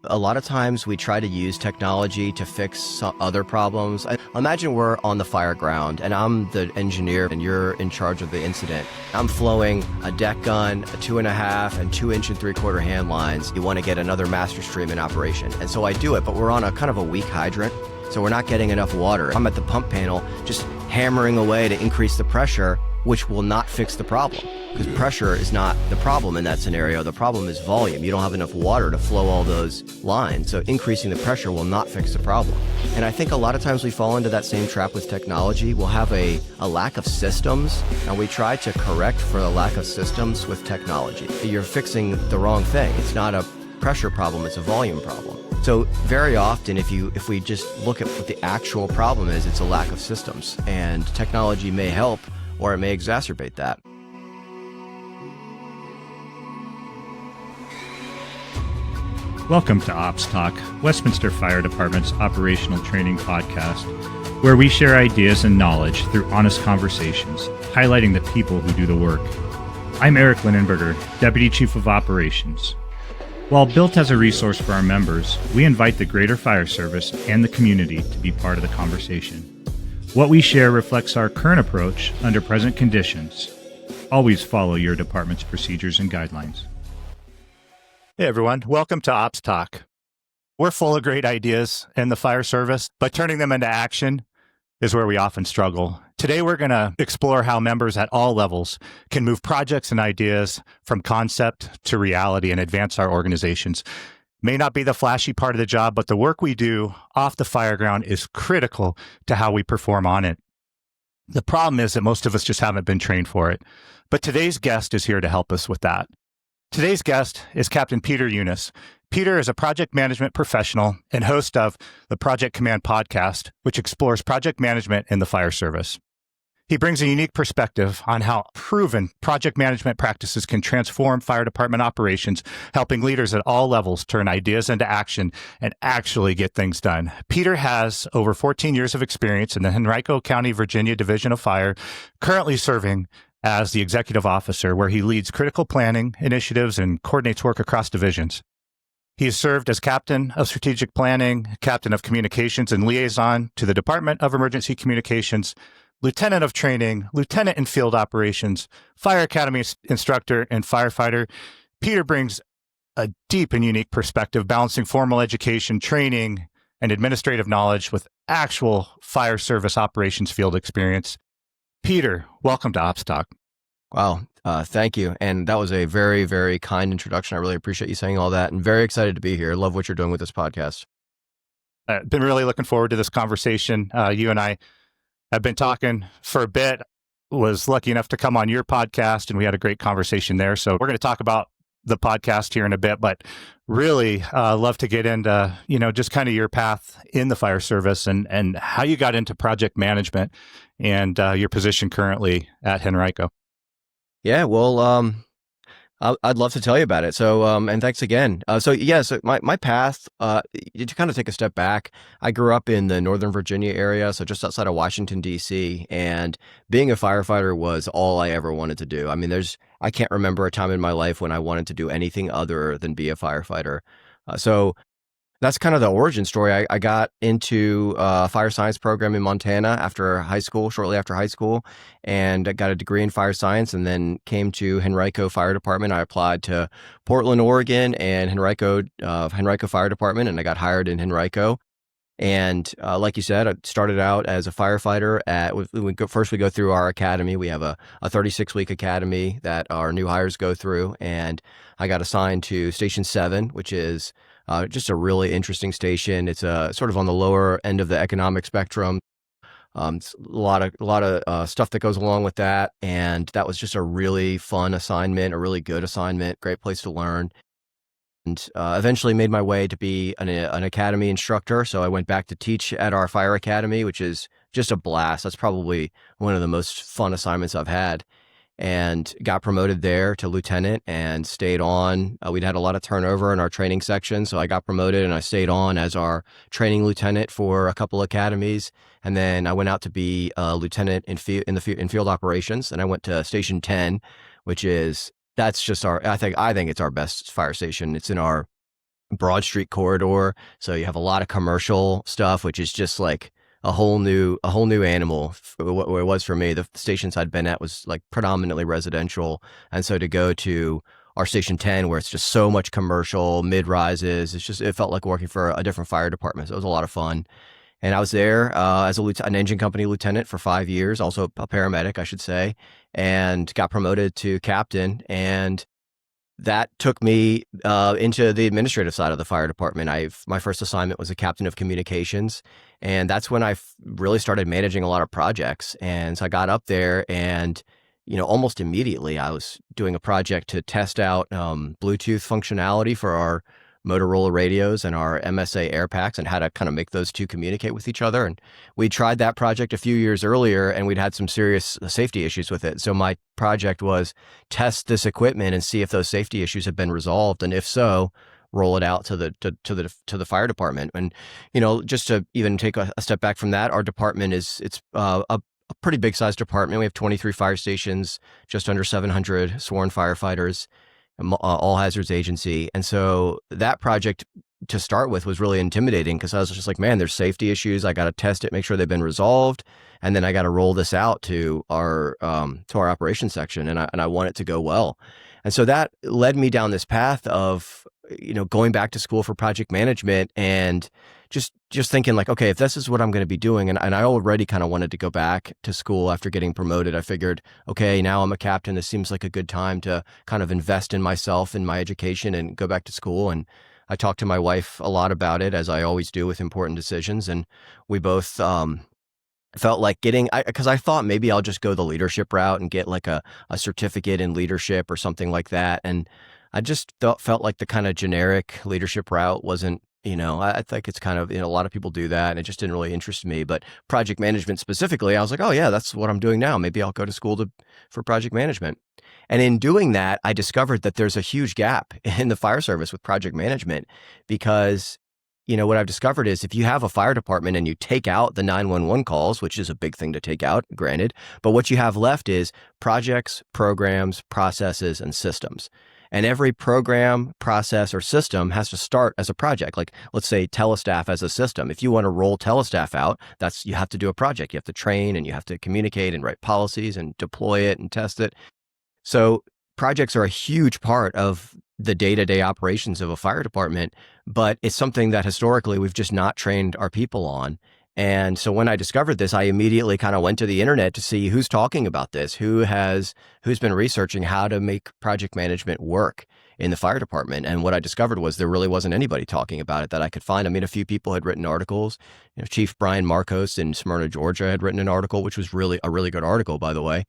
A lot of times we try to use technology to fix some other problems. Imagine we're on the fire ground and I'm the engineer and you're in charge of the incident. I'm flowing a deck gun, a 2.5 and 2 3/4 hand lines. You want to get another master stream in operation. And so I do it, but we're on a kind of a weak hydrant. So we're not getting enough water. I'm at the pump panel just hammering away to increase the pressure, which will not fix the problem. Because pressure is not the problem in that scenario. The problem is volume. You don't have enough water to flow all those lines. So increasing the pressure will not fix the problem. And I think a lot of times we fall into that same trap with technology. We'll have a lack of systems, and we try to correct for the lack of systems with technology. You're fixing the wrong thing. It's not a pressure problem, it's a volume problem. So very often, if we just look at what the actual problem is, it's a lack of systems. And technology may help, or it may exacerbate that. Welcome to Ops Talk, Westminster Fire Department's operational training podcast, where we share ideas and knowledge through honest conversations, highlighting the people who do the work. I'm Eric Linnenburger, Deputy Chief of Operations. While built as a resource for our members, we invite the greater fire service and the community to be part of the conversation. What we share reflects our current approach under present conditions. Always follow your department's procedures and guidelines. Hey everyone, welcome to Ops Talk. We're full of great ideas in the fire service, but turning them into action is where we often struggle. Today we're going to explore how members at all levels can move projects and ideas from concept to reality and advance our organizations. May not be the flashy part of the job, but the work we do off the fire ground is critical to how we perform on it. The problem is that most of us just haven't been trained for it. But today's guest is here to help us with that. Today's guest is Captain Peter Younes. Peter is a project management professional and host of the Project Command podcast, which explores project management in the fire service. He brings a unique perspective on how proven project management practices can transform fire department operations, helping leaders at all levels turn ideas into action and actually get things done. Peter has over 14 years of experience in the Henrico County, Virginia Division of Fire, currently serving as the executive officer, where he leads critical planning initiatives and coordinates work across divisions. He has served as captain of strategic planning, captain of communications and liaison to the Department of Emergency Communications, lieutenant of training, lieutenant in field operations, fire academy instructor, and firefighter. Peter brings a deep and unique perspective, balancing formal education, training, and administrative knowledge with actual fire service operations field experience. Peter, welcome to Ops Talk. Wow. Thank you. And that was a very, very kind introduction. I really appreciate you saying all that and very excited to be here. Love what you're doing with this podcast. I've been really looking forward to this conversation. You and I have been talking for a bit, was lucky enough to come on your podcast, and we had a great conversation there. So we're going to talk about the podcast here in a bit, but really love to get into, just kind of your path in the fire service and how you got into project management and your position currently at Henrico. Yeah, well, I'd love to tell you about it. So, and thanks again. So my path, to kind of take a step back, I grew up in the Northern Virginia area, so just outside of Washington, D.C., and being a firefighter was all I ever wanted to do. I mean, I can't remember a time in my life when I wanted to do anything other than be a firefighter. So that's kind of the origin story. I got into a fire science program in Montana shortly after high school, and I got a degree in fire science, and then came to Henrico Fire Department. I applied to Portland, Oregon, and Henrico Fire Department, and I got hired in Henrico. And like you said, I started out as a firefighter first we go through our academy. We have a 36-week academy that our new hires go through, and I got assigned to Station 7, which is just a really interesting station. It's sort of on the lower end of the economic spectrum. It's a lot of stuff that goes along with that, and that was just a really fun assignment, a really good assignment, great place to learn. And eventually made my way to be an academy instructor. So I went back to teach at our fire academy, which is just a blast. That's probably one of the most fun assignments I've had. And got promoted there to lieutenant and stayed on. We'd had a lot of turnover in our training section, so I got promoted and I stayed on as our training lieutenant for a couple academies. And then I went out to be a lieutenant in field operations, and I went to Station 10, that's just I think it's our best fire station. It's in our Broad Street corridor. So you have a lot of commercial stuff, which is just like a whole new animal. What it was for me, the stations I'd been at was like predominantly residential. And so to go to our station 10, where it's just so much commercial, mid rises, it felt like working for a different fire department. So it was a lot of fun. And I was there as an engine company lieutenant for 5 years, also a paramedic, I should say, and got promoted to captain. And that took me into the administrative side of the fire department. My first assignment was a captain of communications, and that's when I really started managing a lot of projects. And so I got up there, and almost immediately I was doing a project to test out Bluetooth functionality for our Motorola radios and our MSA air packs, and how to kind of make those two communicate with each other. And we tried that project a few years earlier, and we'd had some serious safety issues with it. So my project was test this equipment and see if those safety issues have been resolved, and if so, roll it out to the fire department. And just to even take a step back from that, our department it's a pretty big sized department. We have 23 fire stations, just under 700 sworn firefighters, all hazards agency. And so that project to start with was really intimidating, because I was just like, man, there's safety issues. I got to test it, make sure they've been resolved. And then I got to roll this out to our operations section. And I want it to go well. And so that led me down this path of, going back to school for project management, and just thinking like, okay, if this is what I'm going to be doing, and I already kind of wanted to go back to school after getting promoted, I figured, okay, now I'm a captain. This seems like a good time to kind of invest in myself and my education and go back to school. And I talked to my wife a lot about it, as I always do with important decisions. And we both felt like because I thought maybe I'll just go the leadership route and get like a certificate in leadership or something like that. And I just felt like the kind of generic leadership route wasn't, I think it's kind of, a lot of people do that, and it just didn't really interest me. But project management specifically, I was like, oh yeah, that's what I'm doing now. Maybe I'll go to school for project management. And in doing that, I discovered that there's a huge gap in the fire service with project management, because what I've discovered is, if you have a fire department and you take out the 911 calls, which is a big thing to take out, granted, but what you have left is projects, programs, processes, and systems. And every program, process, or system has to start as a project. Like, let's say Telestaff as a system. If you want to roll Telestaff out, you have to do a project. You have to train, and you have to communicate and write policies and deploy it and test it. So projects are a huge part of the day-to-day operations of a fire department, but it's something that historically we've just not trained our people on. And so when I discovered this, I immediately kind of went to the internet to see who's talking about this, who's been researching how to make project management work in the fire department. And what I discovered was there really wasn't anybody talking about it that I could find. I mean, a few people had written articles. Chief Brian Marcos in Smyrna, Georgia had written an article, which was really a really good article, by the way.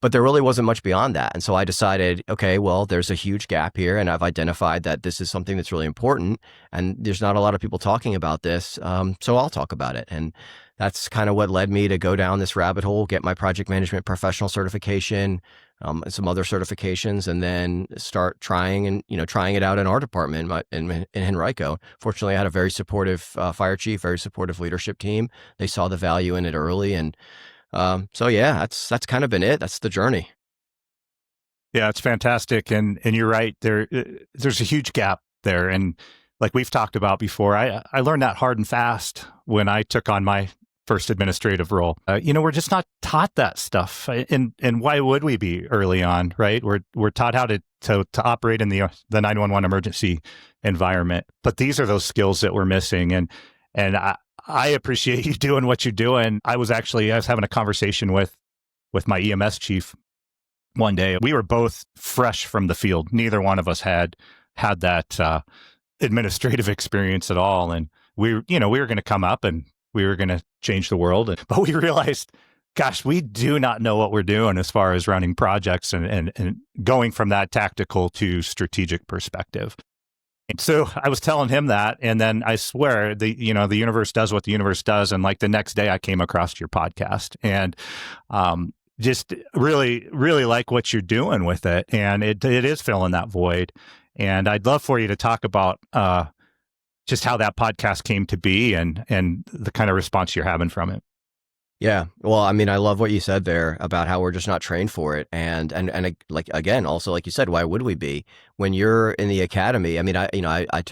But there really wasn't much beyond that. And so I decided, okay, well, there's a huge gap here, and I've identified that this is something that's really important, and there's not a lot of people talking about this, so I'll talk about it. And that's kind of what led me to go down this rabbit hole, get my project management professional certification, and some other certifications, and then start trying it out in our department in Henrico. Fortunately, I had a very supportive fire chief, very supportive leadership team. They saw the value in it early, and so yeah, that's kind of been it. That's the journey. Yeah, it's fantastic. And you're right. There's a huge gap there. And like we've talked about before, I learned that hard and fast when I took on my first administrative role. We're just not taught that stuff. And why would we be early on, right? We're taught how to operate in the 911 emergency environment. But these are those skills that we're missing. And I appreciate you doing what you're doing. I was having a conversation with my EMS chief one day. We were both fresh from the field. Neither one of us had that administrative experience at all. And we were going to come up and we were going to change the world. But we realized, gosh, we do not know what we're doing as far as running projects and going from that tactical to strategic perspective. So I was telling him that, and then I swear the universe does what the universe does. And like the next day I came across your podcast, and just really, really like what you're doing with it. And it is filling that void. And I'd love for you to talk about just how that podcast came to be and the kind of response you're having from it. Yeah. Well, I mean, I love what you said there about how we're just not trained for it. And like, again, also, like you said, why would we be when you're in the academy? I mean, I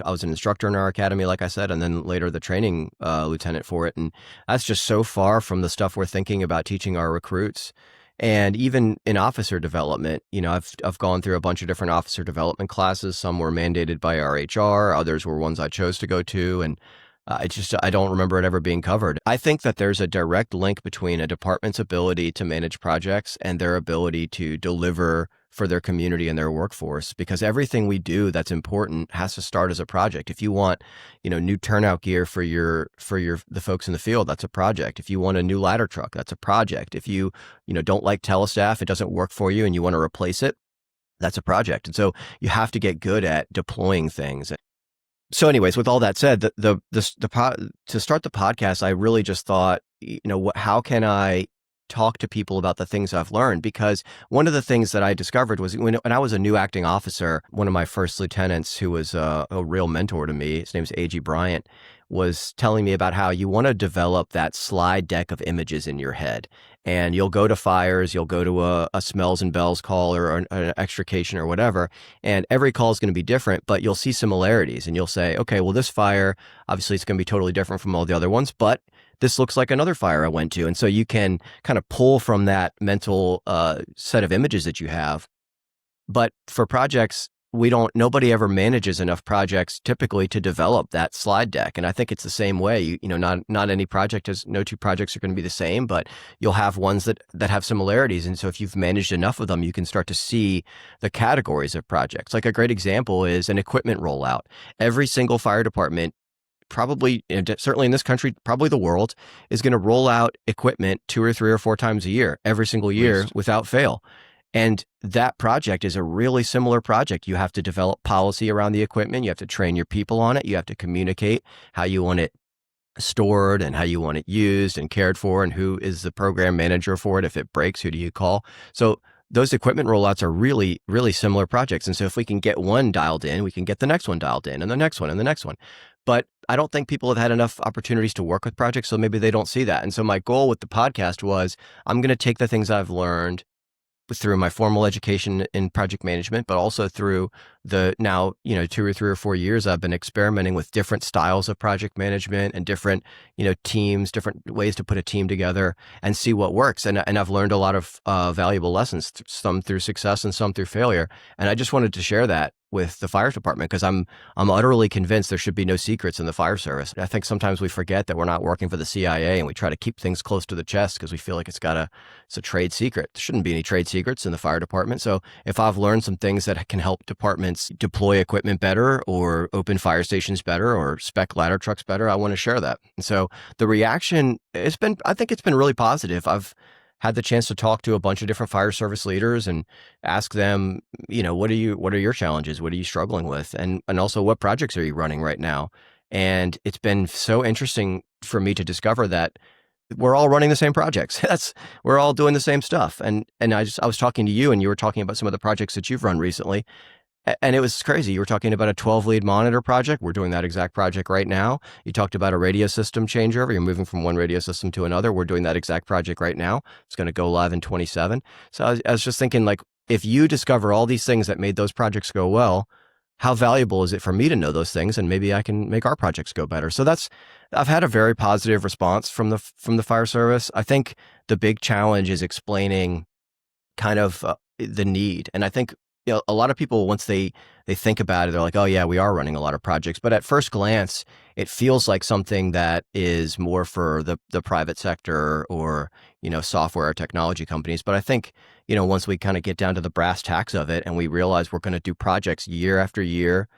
was an instructor in our academy, like I said, and then later the training lieutenant for it. And that's just so far from the stuff we're thinking about teaching our recruits. And even in officer development, I've gone through a bunch of different officer development classes. Some were mandated by our HR, others were ones I chose to go to. And I don't remember it ever being covered. I think that there's a direct link between a department's ability to manage projects and their ability to deliver for their community and their workforce, because everything we do that's important has to start as a project. If you want, new turnout gear for the folks in the field, that's a project. If you want a new ladder truck, that's a project. If you don't like telestaff, it doesn't work for you and you want to replace it, that's a project. And so you have to get good at deploying things. So anyways, with all that said, to start the podcast, I really just thought, how can I talk to people about the things I've learned? Because one of the things that I discovered was when I was a new acting officer, one of my first lieutenants, who was a real mentor to me, his name is A.G. Bryant, was telling me about how you want to develop that slide deck of images in your head. And you'll go to fires, you'll go to a smells and bells call or an extrication or whatever, and every call is going to be different, but you'll see similarities and you'll say, okay, well, this fire, obviously it's going to be totally different from all the other ones, but this looks like another fire I went to. And so you can kind of pull from that mental set of images that you have. But for projects, nobody ever manages enough projects typically to develop that slide deck. And I think it's the same way. Not any project no two projects are going to be the same, but you'll have ones that have similarities. And so if you've managed enough of them, you can start to see the categories of projects. Like a great example is an equipment rollout. Every single fire department, probably, certainly in this country, probably the world, is going to roll out equipment 2 or 3 or 4 times a year, every single year without fail. And that project is a really similar project. You have to develop policy around the equipment. You have to train your people on it. You have to communicate how you want it stored and how you want it used and cared for, and who is the program manager for it. If it breaks, who do you call? So those equipment rollouts are really, really similar projects. And so if we can get one dialed in, we can get the next one dialed in, and the next one, and the next one. But I don't think people have had enough opportunities to work with projects, so maybe they don't see that. And so my goal with the podcast was, I'm going to take the things I've learned through my formal education in project management, but also through the now, 2 or 3 or 4 years, I've been experimenting with different styles of project management and different, teams, different ways to put a team together and see what works. And I've learned a lot of valuable lessons, some through success and some through failure. And I just wanted to share that with the fire department, because I'm utterly convinced there should be no secrets in the fire service. I think sometimes we forget that we're not working for the CIA, and we try to keep things close to the chest because we feel like it's a trade secret. There shouldn't be any trade secrets in the fire department. So if I've learned some things that can help departments deploy equipment better or open fire stations better or spec ladder trucks better, I want to share that. And so the reaction, I think it's been really positive. I've had the chance to talk to a bunch of different fire service leaders and ask them, what are your challenges? What are you struggling with? And also, what projects are you running right now? And it's been so interesting for me to discover that we're all running the same projects. We're all doing the same stuff. And I was talking to you, and you were talking about some of the projects that you've run recently. And it was crazy. You were talking about a 12-lead monitor project. We're doing that exact project right now. You talked about a radio system changeover. You're moving from one radio system to another. We're doing that exact project right now. It's going to go live in 2027. So I was just thinking, like, if you discover all these things that made those projects go well, how valuable is it for me to know those things? And maybe I can make our projects go better. So I've had a very positive response from the fire service. I think the big challenge is explaining kind of the need. And I think, a lot of people, once they think about it, they're like, oh yeah, we are running a lot of projects. But at first glance, it feels like something that is more for the private sector or, software or technology companies. But I think, once we kind of get down to the brass tacks of it and we realize we're going to do projects year after year,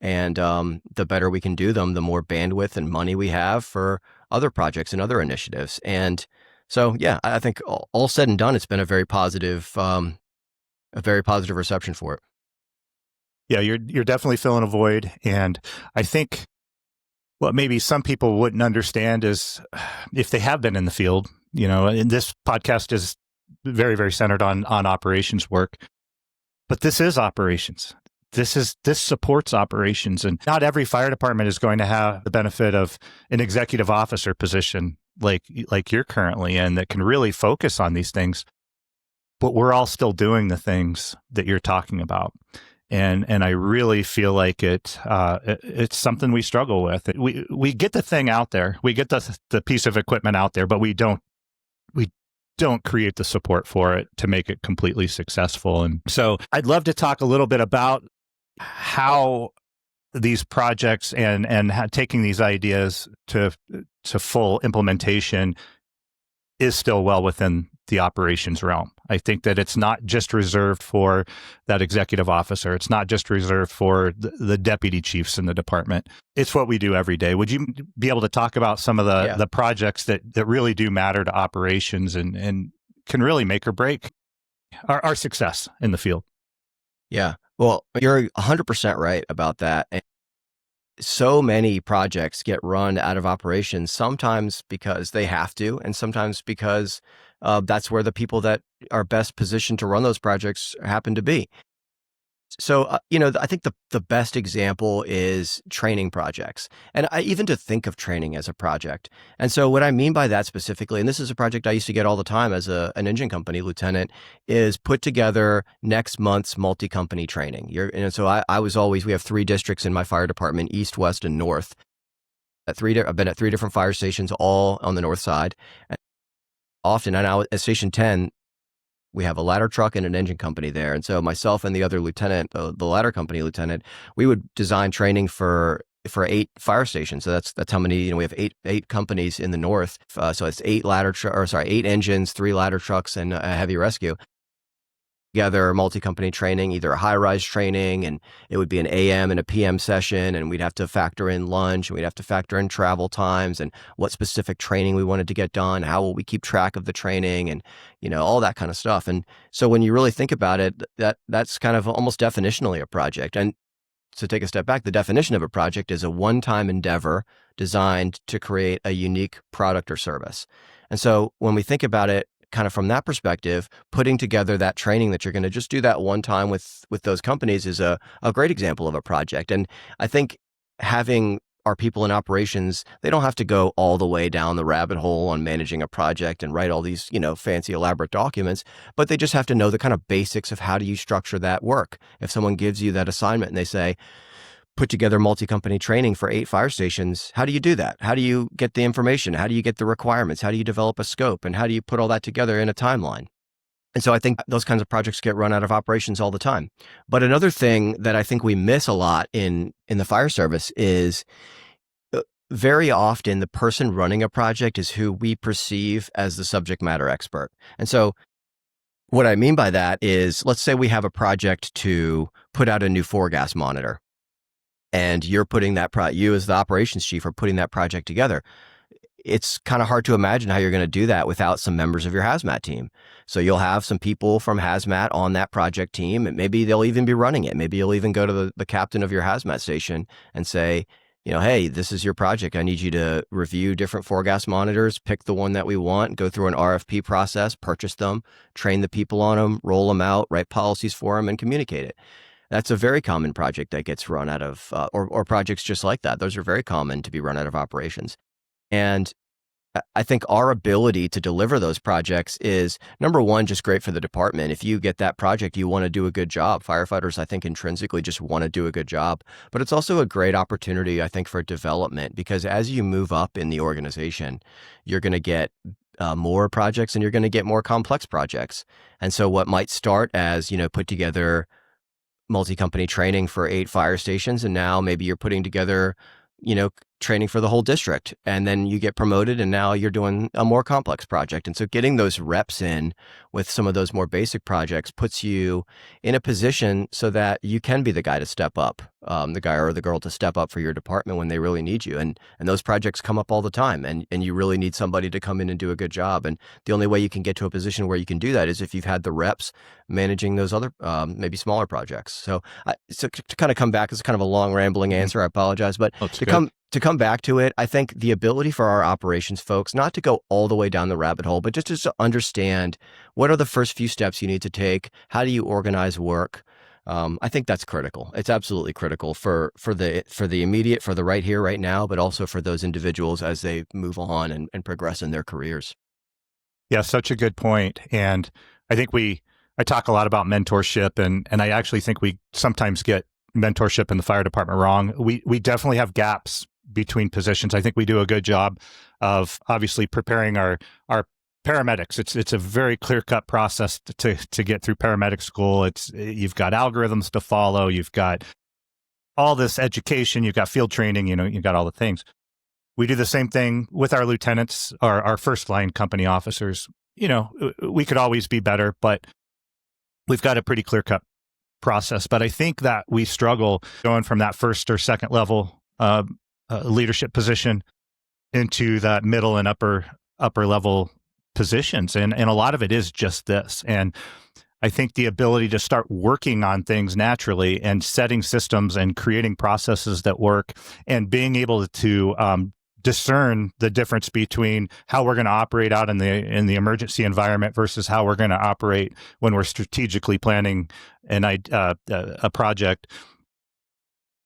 and the better we can do them, the more bandwidth and money we have for other projects and other initiatives. And so, yeah, I think all said and done, it's been a very positive reception for it. Yeah, you're definitely filling a void. And I think what maybe some people wouldn't understand is if they have been in the field, and this podcast is very, very centered on operations work, but this is operations. This supports operations, and not every fire department is going to have the benefit of an executive officer position like you're currently in that can really focus on these things, but we're all still doing the things that you're talking about. And I really feel like it's something we struggle with. We get the thing out there, we get the piece of equipment out there, but we don't create the support for it to make it completely successful. And so I'd love to talk a little bit about how these projects and how taking these ideas to full implementation is still well within the operations realm. I think that it's not just reserved for that executive officer. It's not just reserved for the deputy chiefs in the department. It's what we do every day. Would you be able to talk about some of the projects that really do matter to operations and can really make or break our success in the field? Yeah. Well, you're 100% right about that. And so many projects get run out of operations, sometimes because they have to, and sometimes because that's where the people that are best positioned to run those projects happen to be. So, I think the best example is training projects. And even to think of training as a project. And so what I mean by that specifically, and this is a project I used to get all the time as an engine company lieutenant, is put together next month's multi-company training. We have 3 districts in my fire department, east, west, and north. I've been at 3 different fire stations, all on the north side. And often, and now at Station 10, we have a ladder truck and an engine company there. And so myself and the other lieutenant, the ladder company lieutenant, we would design training for 8 fire stations. So that's how many, we have eight companies in the north. So it's 8 engines, 3 ladder trucks, and a heavy rescue. Together multi-company training, either a high-rise training, and it would be an AM and a PM session, and we'd have to factor in lunch, and we'd have to factor in travel times and what specific training we wanted to get done, how will we keep track of the training, and all that kind of stuff. And so when you really think about it, that's kind of almost definitionally a project. And to take a step back, the definition of a project is a one-time endeavor designed to create a unique product or service. And so when we think about it kind of from that perspective, putting together that training that you're going to just do that one time with those companies is a great example of a project. And I think having our people in operations, they don't have to go all the way down the rabbit hole on managing a project and write all these, fancy elaborate documents, but they just have to know the kind of basics of how do you structure that work. If someone gives you that assignment and they say, put together multi-company training for 8 fire stations, how do you do that? How do you get the information? How do you get the requirements? How do you develop a scope? And how do you put all that together in a timeline? And so I think those kinds of projects get run out of operations all the time. But another thing that I think we miss a lot in the fire service is very often the person running a project is who we perceive as the subject matter expert. And so what I mean by that is, let's say we have a project to put out a new 4-gas monitor. And you're putting you as the operations chief are putting that project together. It's kind of hard to imagine how you're going to do that without some members of your hazmat team. So you'll have some people from hazmat on that project team, and maybe they'll even be running it. Maybe you'll even go to the captain of your hazmat station and say, hey, this is your project. I need you to review different 4-gas monitors, pick the one that we want, go through an RFP process, purchase them, train the people on them, roll them out, write policies for them, and communicate it. That's a very common project that gets run out of, or projects just like that. Those are very common to be run out of operations. And I think our ability to deliver those projects is, number one, just great for the department. If you get that project, you want to do a good job. Firefighters, I think, intrinsically just want to do a good job. But it's also a great opportunity, I think, for development, because as you move up in the organization, you're going to get more projects and you're going to get more complex projects. And so what might start as, put together multi-company training for 8 fire stations, and now maybe you're putting together, training for the whole district, and then you get promoted and now you're doing a more complex project. And so getting those reps in with some of those more basic projects puts you in a position so that you can be the guy to step up, the guy or the girl to step up for your department when they really need you. And those projects come up all the time, and you really need somebody to come in and do a good job. And the only way you can get to a position where you can do that is if you've had the reps managing those other, maybe smaller projects. So to kind of come back, it's kind of a long rambling answer. I apologize, but to come back to it, I think the ability for our operations folks not to go all the way down the rabbit hole, but just to understand what are the first few steps you need to take, how do you organize work, I think that's critical. It's absolutely critical for the immediate, for the right here, right now, but also for those individuals as they move on and progress in their careers. Yeah, such a good point. And I think I talk a lot about mentorship, and I actually think we sometimes get mentorship in the fire department wrong. We definitely have gaps between positions. I think we do a good job of obviously preparing our paramedics. It's a very clear-cut process to get through paramedic school. You've got algorithms to follow, you've got all this education, you've got field training, you've got all the things. We do the same thing with our lieutenants, our first line company officers. We could always be better, but we've got a pretty clear-cut process. But I think that we struggle going from that first or second level leadership position into that middle and upper level positions. And a lot of it is just this. And I think the ability to start working on things naturally and setting systems and creating processes that work and being able to discern the difference between how we're going to operate out in the emergency environment versus how we're going to operate when we're strategically planning a project.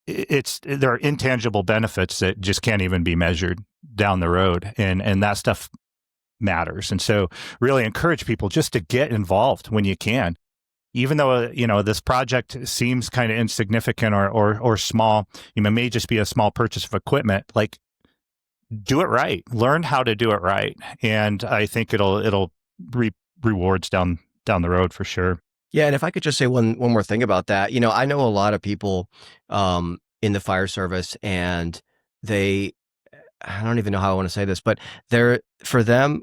There are intangible benefits that just can't even be measured down the road, and that stuff matters. And so really encourage people just to get involved when you can. Even though, this project seems kind of insignificant or small, it may just be a small purchase of equipment, like do it right, learn how to do it right. And I think it'll reap rewards down the road for sure. Yeah. And if I could just say one more thing about that, I know a lot of people in the fire service, and I don't even know how I want to say this, but for them,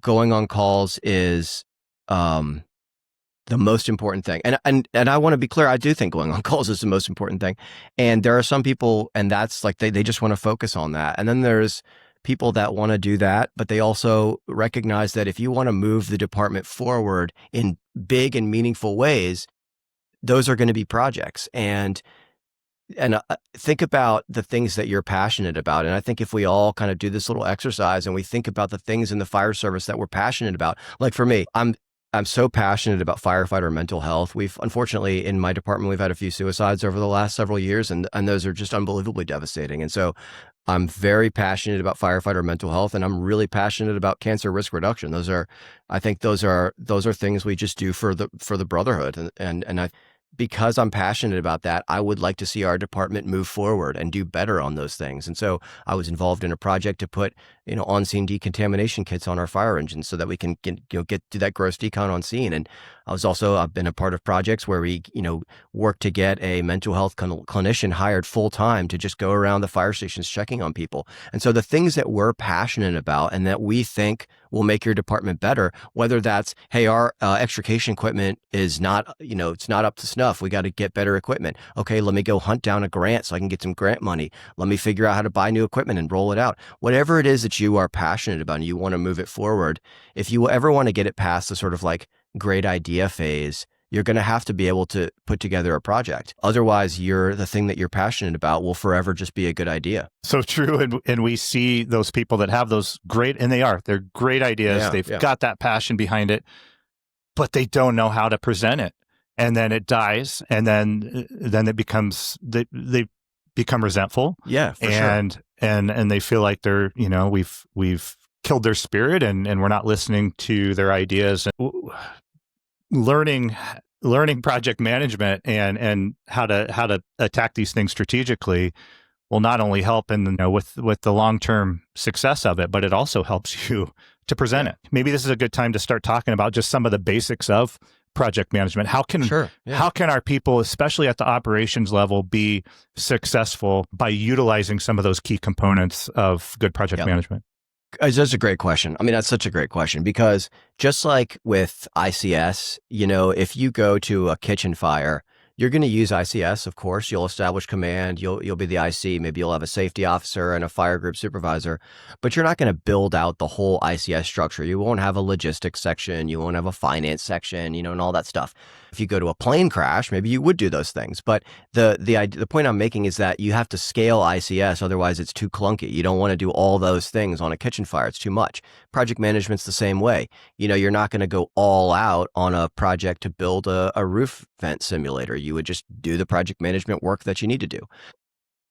going on calls is the most important thing. And I want to be clear, I do think going on calls is the most important thing. And there are some people, and that's like they just want to focus on that. And then there's people that want to do that, but they also recognize that if you want to move the department forward in big and meaningful ways, those are going to be projects. And think about the things that you're passionate about. And I think if we all kind of do this little exercise and we think about the things in the fire service that we're passionate about, like for me, I'm so passionate about firefighter mental health. Unfortunately, in my department, we've had a few suicides over the last several years, and those are just unbelievably devastating. And so I'm very passionate about firefighter mental health, and I'm really passionate about cancer risk reduction. I think those are things we just do for the brotherhood. And because I'm passionate about that, I would like to see our department move forward and do better on those things. And so I was involved in a project to put, on-scene decontamination kits on our fire engines so that we can get do that gross decon on scene. And I've been a part of projects where we, work to get a mental health clinician hired full time to just go around the fire stations checking on people. And so the things that we're passionate about and that we think will make your department better, whether that's, hey, our extrication equipment is not, it's not up to snuff. We got to get better equipment. Okay, let me go hunt down a grant so I can get some grant money. Let me figure out how to buy new equipment and roll it out. Whatever it is that you are passionate about and you want to move it forward, if you ever want to get it past the sort of like great idea phase, you're going to have to be able to put together a project. Otherwise, the thing that you're passionate about will forever just be a good idea. So true. And we see those people that have those they're great ideas. Yeah, They've got that passion behind it, but they don't know how to present it. And then it dies. And then it becomes, they become resentful. Yeah, for sure. And they feel like they're, we've killed their spirit and we're not listening to their ideas. Learning project management and how to attack these things strategically will not only help with the long-term success of it, but it also helps you to present it. Maybe this is a good time to start talking about just some of the basics of project management. How can our people, especially at the operations level, be successful by utilizing some of those key components of good project management? That's a great question. I mean, that's such a great question because just like with ICS, if you go to a kitchen fire, you're going to use ICS, of course. You'll establish command. You'll be the IC. Maybe you'll have a safety officer and a fire group supervisor, but you're not going to build out the whole ICS structure. You won't have a logistics section. You won't have a finance section, and all that stuff. If you go to a plane crash, maybe you would do those things. But the point I'm making is that you have to scale ICS. Otherwise, it's too clunky. You don't want to do all those things on a kitchen fire. It's too much. Project management's the same way. You're not going to go all out on a project to build a roof vent simulator. You would just do the project management work that you need to do.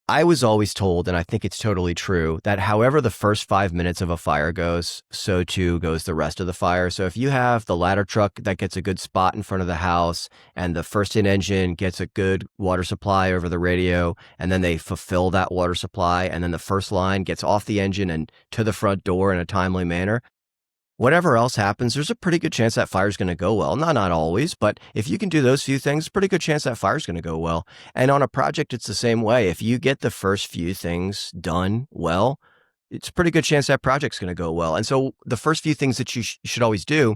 I was always told, and I think it's totally true, that however the first 5 minutes of a fire goes, so too goes the rest of the fire. So if you have the ladder truck that gets a good spot in front of the house, and the first in engine gets a good water supply over the radio, and then they fulfill that water supply, and then the first line gets off the engine and to the front door in a timely manner, whatever else happens, there's a pretty good chance that fire's going to go well. Not always, but if you can do those few things, pretty good chance that fire's going to go well. And on a project, it's the same way. If you get the first few things done well, it's a pretty good chance that project's going to go well. And so the first few things that you should always do,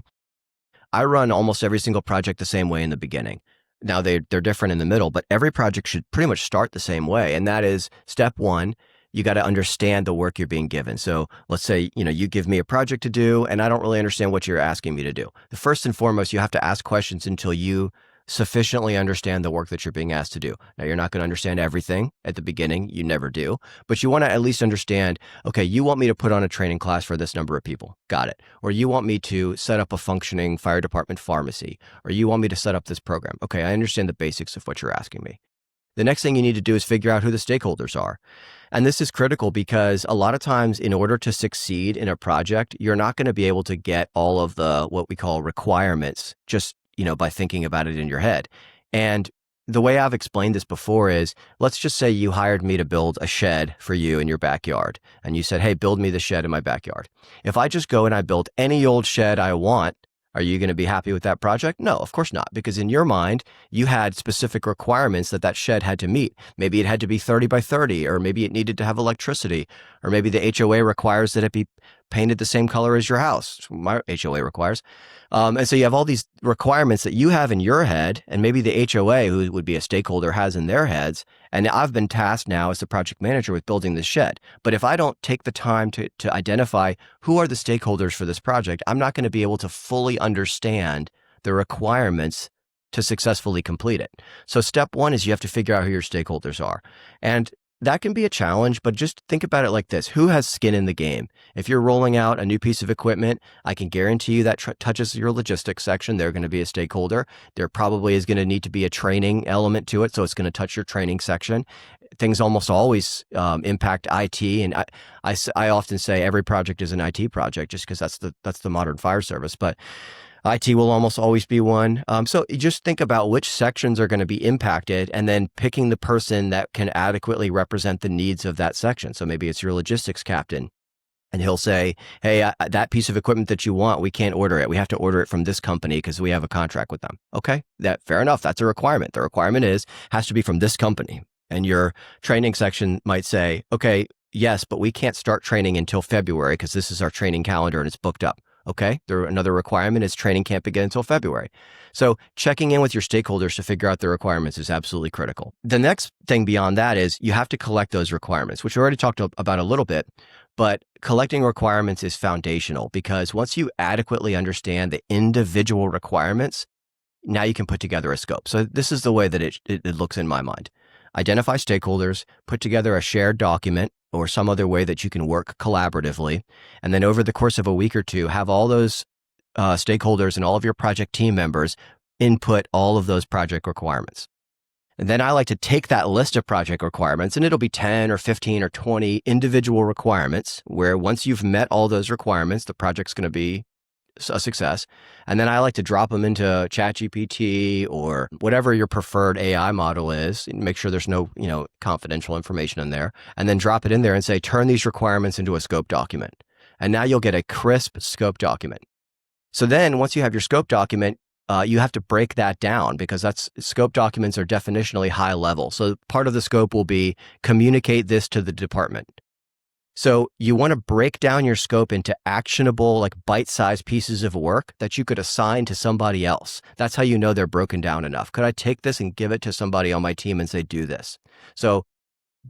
I run almost every single project the same way in the beginning. Now they're different in the middle, but every project should pretty much start the same way. And that is step one. You got to understand the work you're being given. So let's say, you give me a project to do and I don't really understand what you're asking me to do. The first and foremost, you have to ask questions until you sufficiently understand the work that you're being asked to do. Now, you're not going to understand everything at the beginning. You never do, but you want to at least understand, okay, you want me to put on a training class for this number of people. Got it. Or you want me to set up a functioning fire department pharmacy, or you want me to set up this program. Okay, I understand the basics of what you're asking me. The next thing you need to do is figure out who the stakeholders are. And this is critical because a lot of times in order to succeed in a project, you're not going to be able to get all of the, what we call requirements, just, by thinking about it in your head. And the way I've explained this before is, let's just say you hired me to build a shed for you in your backyard. And you said, hey, build me the shed in my backyard. If I just go and I build any old shed I want, are you going to be happy with that project? No, of course not, because in your mind, you had specific requirements that shed had to meet. Maybe it had to be 30 by 30, or maybe it needed to have electricity, or maybe the HOA requires that it be painted the same color as your house. My HOA requires. And so you have all these requirements that you have in your head, and maybe the HOA, who would be a stakeholder, has in their heads. And I've been tasked now as the project manager with building this shed. But if I don't take the time to identify who are the stakeholders for this project, I'm not going to be able to fully understand the requirements to successfully complete it. So step one is you have to figure out who your stakeholders are. And that can be a challenge, but just think about it like this. Who has skin in the game? If you're rolling out a new piece of equipment, I can guarantee you that touches your logistics section. They're going to be a stakeholder. There probably is going to need to be a training element to it, so it's going to touch your training section. Things almost always impact IT, and I often say every project is an IT project just because that's the modern fire service. But IT will almost always be one. So you just think about which sections are going to be impacted and then picking the person that can adequately represent the needs of that section. So maybe it's your logistics captain, and he'll say, hey, that piece of equipment that you want, we can't order it. We have to order it from this company because we have a contract with them. Okay, fair enough. That's a requirement. The requirement has to be from this company. And your training section might say, okay, yes, but we can't start training until February because this is our training calendar and it's booked up. Okay, another requirement is training can't begin until February. So checking in with your stakeholders to figure out the requirements is absolutely critical. The next thing beyond that is you have to collect those requirements, which we already talked about a little bit, but collecting requirements is foundational because once you adequately understand the individual requirements, now you can put together a scope. So this is the way that it looks in my mind. Identify stakeholders, put together a shared document or some other way that you can work collaboratively. And then over the course of a week or two, have all those stakeholders and all of your project team members input all of those project requirements. And then I like to take that list of project requirements, and it'll be 10 or 15 or 20 individual requirements where once you've met all those requirements, the project's going to be a success. And then I like to drop them into ChatGPT or whatever your preferred AI model is, and make sure there's no, confidential information in there, and then drop it in there and say, turn these requirements into a scope document. And now you'll get a crisp scope document. So then once you have your scope document, you have to break that down because scope documents are definitionally high level. So part of the scope will be communicate this to the department. So you want to break down your scope into actionable, like bite-sized pieces of work that you could assign to somebody else. That's how you know they're broken down enough. Could I take this and give it to somebody on my team and say, do this? So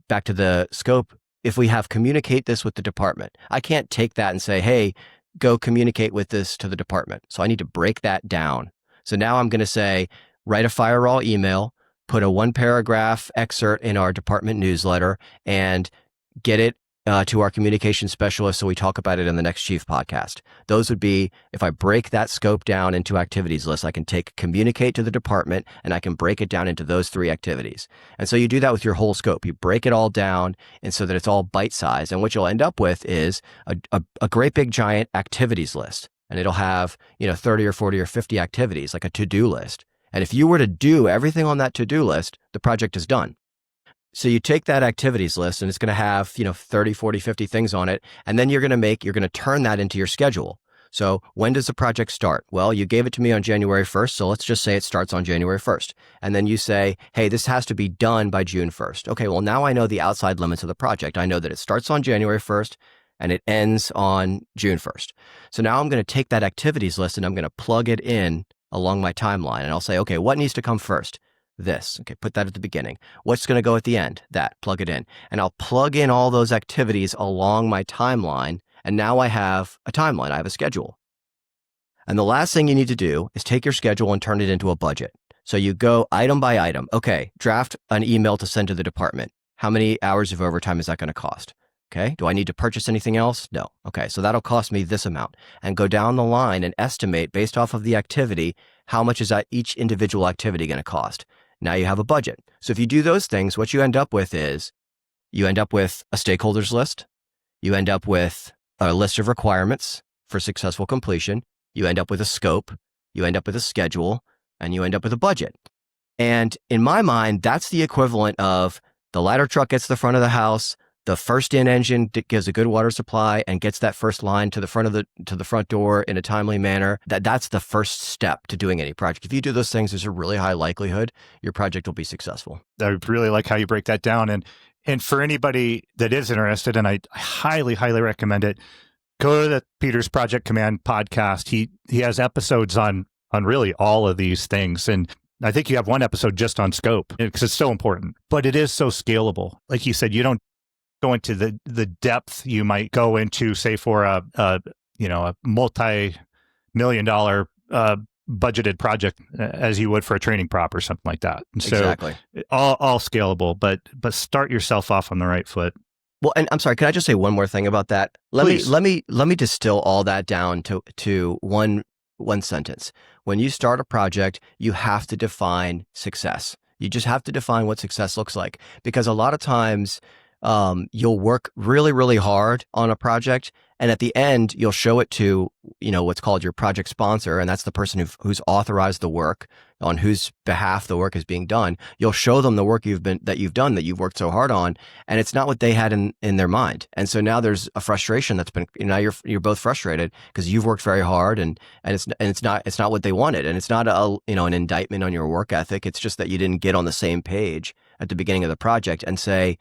back to the scope, if we have communicate this with the department, I can't take that and say, hey, go communicate with this to the department. So I need to break that down. So now I'm going to say, write a firewall email, put a 1-paragraph excerpt in our department newsletter, and get it to our communication specialist, so we talk about it in the next chief podcast. Those would be, if I break that scope down into activities lists, I can communicate to the department, and I can break it down into those 3 activities. And so you do that with your whole scope. You break it all down, and so that it's all bite-sized. And what you'll end up with is a great big giant activities list. And it'll have, 30 or 40 or 50 activities, like a to-do list. And if you were to do everything on that to-do list, the project is done. So you take that activities list, and it's going to have, 30, 40, 50 things on it. And then you're going to turn that into your schedule. So when does the project start? Well, you gave it to me on January 1st. So let's just say it starts on January 1st. And then you say, hey, this has to be done by June 1st. Okay, well, now I know the outside limits of the project. I know that it starts on January 1st and it ends on June 1st. So now I'm going to take that activities list and I'm going to plug it in along my timeline. And I'll say, okay, what needs to come first? This. Okay, put that at the beginning. What's going to go at the end? That. Plug it in. And I'll plug in all those activities along my timeline. And now I have a timeline. I have a schedule. And the last thing you need to do is take your schedule and turn it into a budget. So you go item by item. Okay, draft an email to send to the department. How many hours of overtime is that going to cost? Okay, do I need to purchase anything else? No. Okay, so that'll cost me this amount. And go down the line and estimate based off of the activity, how much is that each individual activity going to cost? Now you have a budget. So if you do those things, what you end up with is you end up with a stakeholders list. You end up with a list of requirements for successful completion. You end up with a scope. You end up with a schedule, and you end up with a budget. And in my mind, that's the equivalent of the ladder truck gets to the front of the house. The first in engine gives a good water supply and gets that first line to the front door in a timely manner. That's the first step to doing any project. If you do those things, there's a really high likelihood your project will be successful. I really like how you break that down. And for anybody that is interested, and I highly, highly recommend it, go to the Peter's Project Command podcast. He has episodes on really all of these things. And I think you have one episode just on scope because it's so important, but it is so scalable. Like you said, you don't go into the depth you might go into, say, for a multi-million-dollar budgeted project as you would for a training prop or something like that. And so exactly. all scalable, but start yourself off on the right foot. Well, and I'm sorry, can I just say one more thing about that? Let me distill all that down to one sentence. When you start a project, you have to define success. You just have to define what success looks like, because a lot of times you'll work really, really hard on a project, and at the end, you'll show it to, what's called your project sponsor, and that's the person who's authorized the work, on whose behalf the work is being done. You'll show them the work that you've worked so hard on, and it's not what they had in their mind. And so now there's a frustration that's been, now you're both frustrated because you've worked very hard, and it's not what they wanted, and it's not an indictment on your work ethic. It's just that you didn't get on the same page at the beginning of the project and say,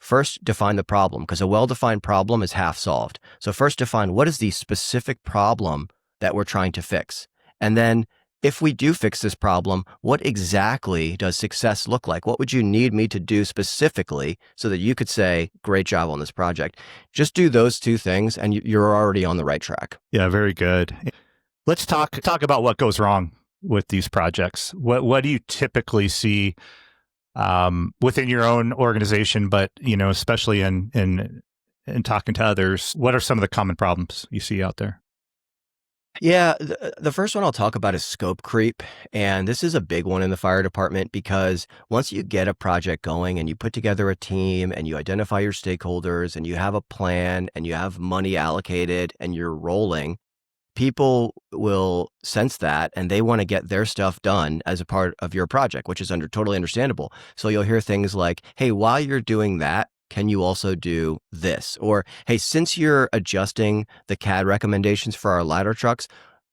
first, define the problem, because a well-defined problem is half solved. So first define what is the specific problem that we're trying to fix. And then if we do fix this problem, what exactly does success look like? What would you need me to do specifically so that you could say, great job on this project? Just do those two things and you're already on the right track. Yeah, very good. Let's talk about what goes wrong with these projects. What do you typically see within your own organization, but especially in talking to others? What are some of the common problems you see out there? Yeah, the first one I'll talk about is scope creep. And this is a big one in the fire department, because once you get a project going and you put together a team and you identify your stakeholders and you have a plan and you have money allocated and you're rolling, people will sense that and they want to get their stuff done as a part of your project, which is totally understandable. So you'll hear things like, hey, while you're doing that, can you also do this? Or, hey, since you're adjusting the CAD recommendations for our ladder trucks,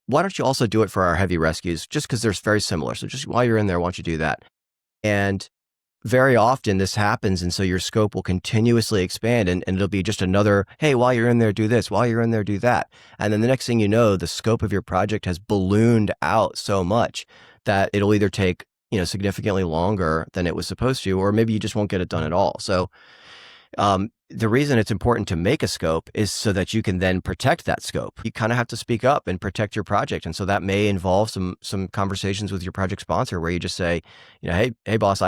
why don't you also do it for our heavy rescues? Just because they're very similar. So just while you're in there, why don't you do that? And very often this happens. And so your scope will continuously expand, and it'll be just another, hey, while you're in there, do this. While you're in there, do that. And then the next thing you know, the scope of your project has ballooned out so much that it'll either take, significantly longer than it was supposed to, or maybe you just won't get it done at all. So The reason it's important to make a scope is so that you can then protect that scope. You kind of have to speak up and protect your project. And so that may involve some conversations with your project sponsor where you just say, hey boss,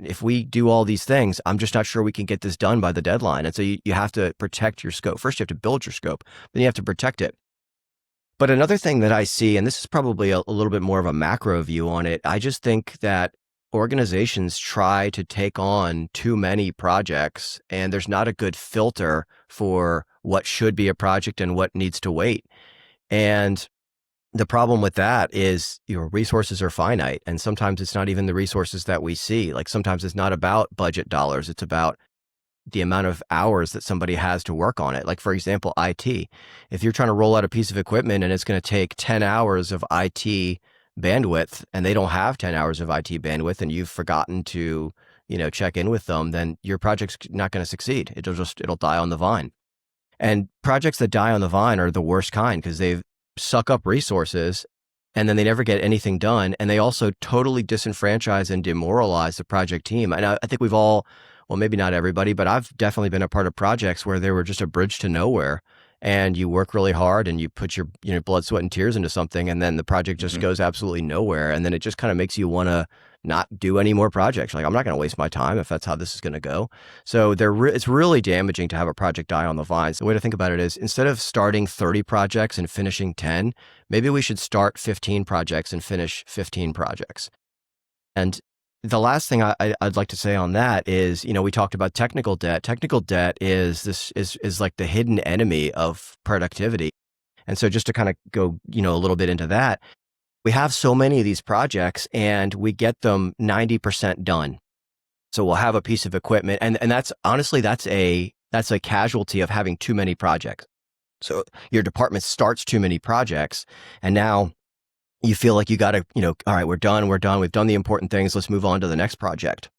if we do all these things, I'm just not sure we can get this done by the deadline. And so you have to protect your scope. First, you have to build your scope, then you have to protect it. But another thing that I see, and this is probably a little bit more of a macro view on it, I just think that organizations try to take on too many projects, and there's not a good filter for what should be a project and what needs to wait. And the problem with that is your resources are finite, and sometimes it's not even the resources that we see. Like sometimes it's not about budget dollars, it's about the amount of hours that somebody has to work on it. Like for example, IT. If you're trying to roll out a piece of equipment and it's going to take 10 hours of IT bandwidth and they don't have 10 hours of IT bandwidth and you've forgotten to, check in with them, then your project's not going to succeed. It'll die on the vine. And projects that die on the vine are the worst kind because they suck up resources and then they never get anything done. And they also totally disenfranchise and demoralize the project team. And I think we've all, well, maybe not everybody, but I've definitely been a part of projects where they were just a bridge to nowhere. And you work really hard and you put your blood, sweat, and tears into something, and then the project just goes absolutely nowhere. And then it just kind of makes you want to not do any more projects. Like, I'm not going to waste my time if that's how this is going to go. So it's really damaging to have a project die on the vine. So the way to think about it is instead of starting 30 projects and finishing 10, maybe we should start 15 projects and finish 15 projects. And the last thing I'd like to say on that is, we talked about technical debt. Technical debt is like the hidden enemy of productivity. And so just to kind of go, a little bit into that, we have so many of these projects and we get them 90% done. So we'll have a piece of equipment and that's honestly, that's a casualty of having too many projects. So your department starts too many projects and now you feel like you got to, all right, we're done. We've done the important things. Let's move on to the next project.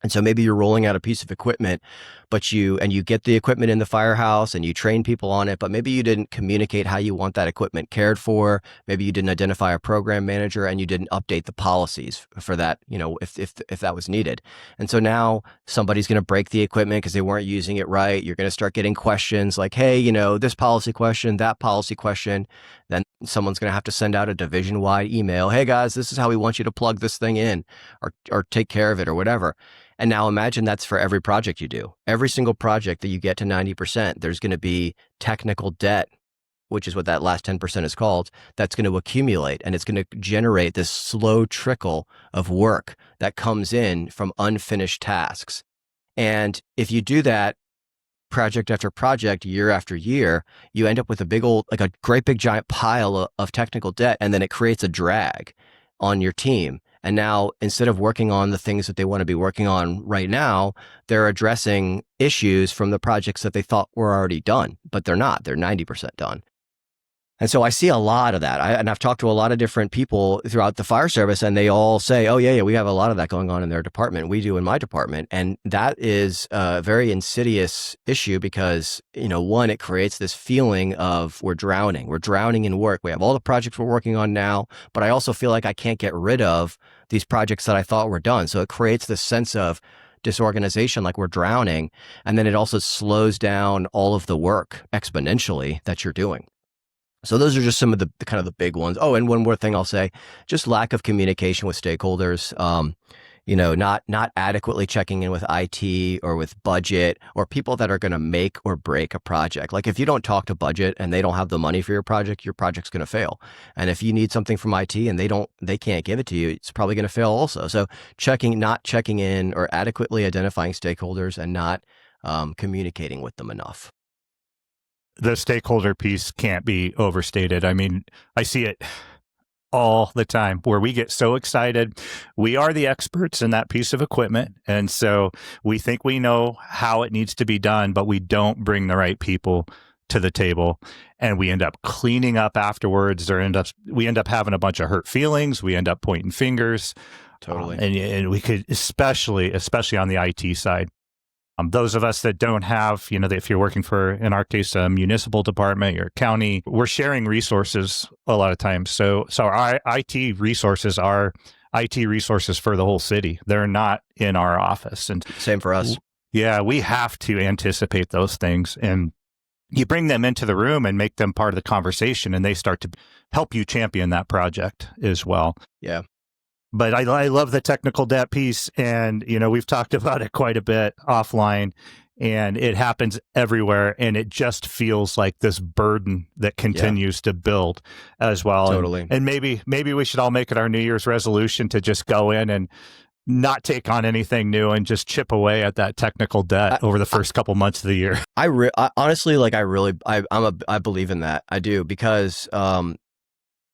And so maybe you're rolling out a piece of equipment, but you get the equipment in the firehouse and you train people on it, but maybe you didn't communicate how you want that equipment cared for. Maybe you didn't identify a program manager and you didn't update the policies for that, if that was needed. And so now somebody's going to break the equipment because they weren't using it right. You're going to start getting questions like, hey, this policy question, that policy question. Then someone's going to have to send out a division-wide email. Hey guys, this is how we want you to plug this thing in or take care of it or whatever. And now imagine that's for every project you do. Every single project that you get to 90%, there's going to be technical debt, which is what that last 10% is called, that's going to accumulate. And it's going to generate this slow trickle of work that comes in from unfinished tasks. And if you do that project after project, year after year, you end up with a great big giant pile of technical debt. And then it creates a drag on your team. And now instead of working on the things that they want to be working on right now, they're addressing issues from the projects that they thought were already done, but they're not. They're 90% done. And so I see a lot of that. And I've talked to a lot of different people throughout the fire service, and they all say, oh, yeah, we have a lot of that going on in their department. We do in my department. And that is a very insidious issue because, one, it creates this feeling of we're drowning in work. We have all the projects we're working on now, but I also feel like I can't get rid of these projects that I thought were done. So it creates this sense of disorganization, like we're drowning. And then it also slows down all of the work exponentially that you're doing. So those are just some of the kind of the big ones. Oh, and one more thing I'll say, just lack of communication with stakeholders, not adequately checking in with IT or with budget or people that are going to make or break a project. Like if you don't talk to budget and they don't have the money for your project's going to fail. And if you need something from IT and they can't give it to you, it's probably going to fail also. So not checking in or adequately identifying stakeholders and not communicating with them enough. The stakeholder piece can't be overstated. I mean, I see it all the time where we get so excited. We are the experts in that piece of equipment. And so we think we know how it needs to be done, but we don't bring the right people to the table. And we end up cleaning up afterwards, or we end up having a bunch of hurt feelings. We end up pointing fingers. Totally. And we could, especially on the IT side, those of us that don't have, if you're working for, in our case, a municipal department, your county, we're sharing resources a lot of times. So our IT resources are IT resources for the whole city. They're not in our office. And same for us. Yeah, we have to anticipate those things. And you bring them into the room and make them part of the conversation, and they start to help you champion that project as well. Yeah. But I love the technical debt piece. And, we've talked about it quite a bit offline, and it happens everywhere. And it just feels like this burden that continues to build as well. Totally. And maybe we should all make it our New Year's resolution to just go in and not take on anything new and just chip away at that technical debt over the first couple months of the year. I honestly, I believe in that. I do, because,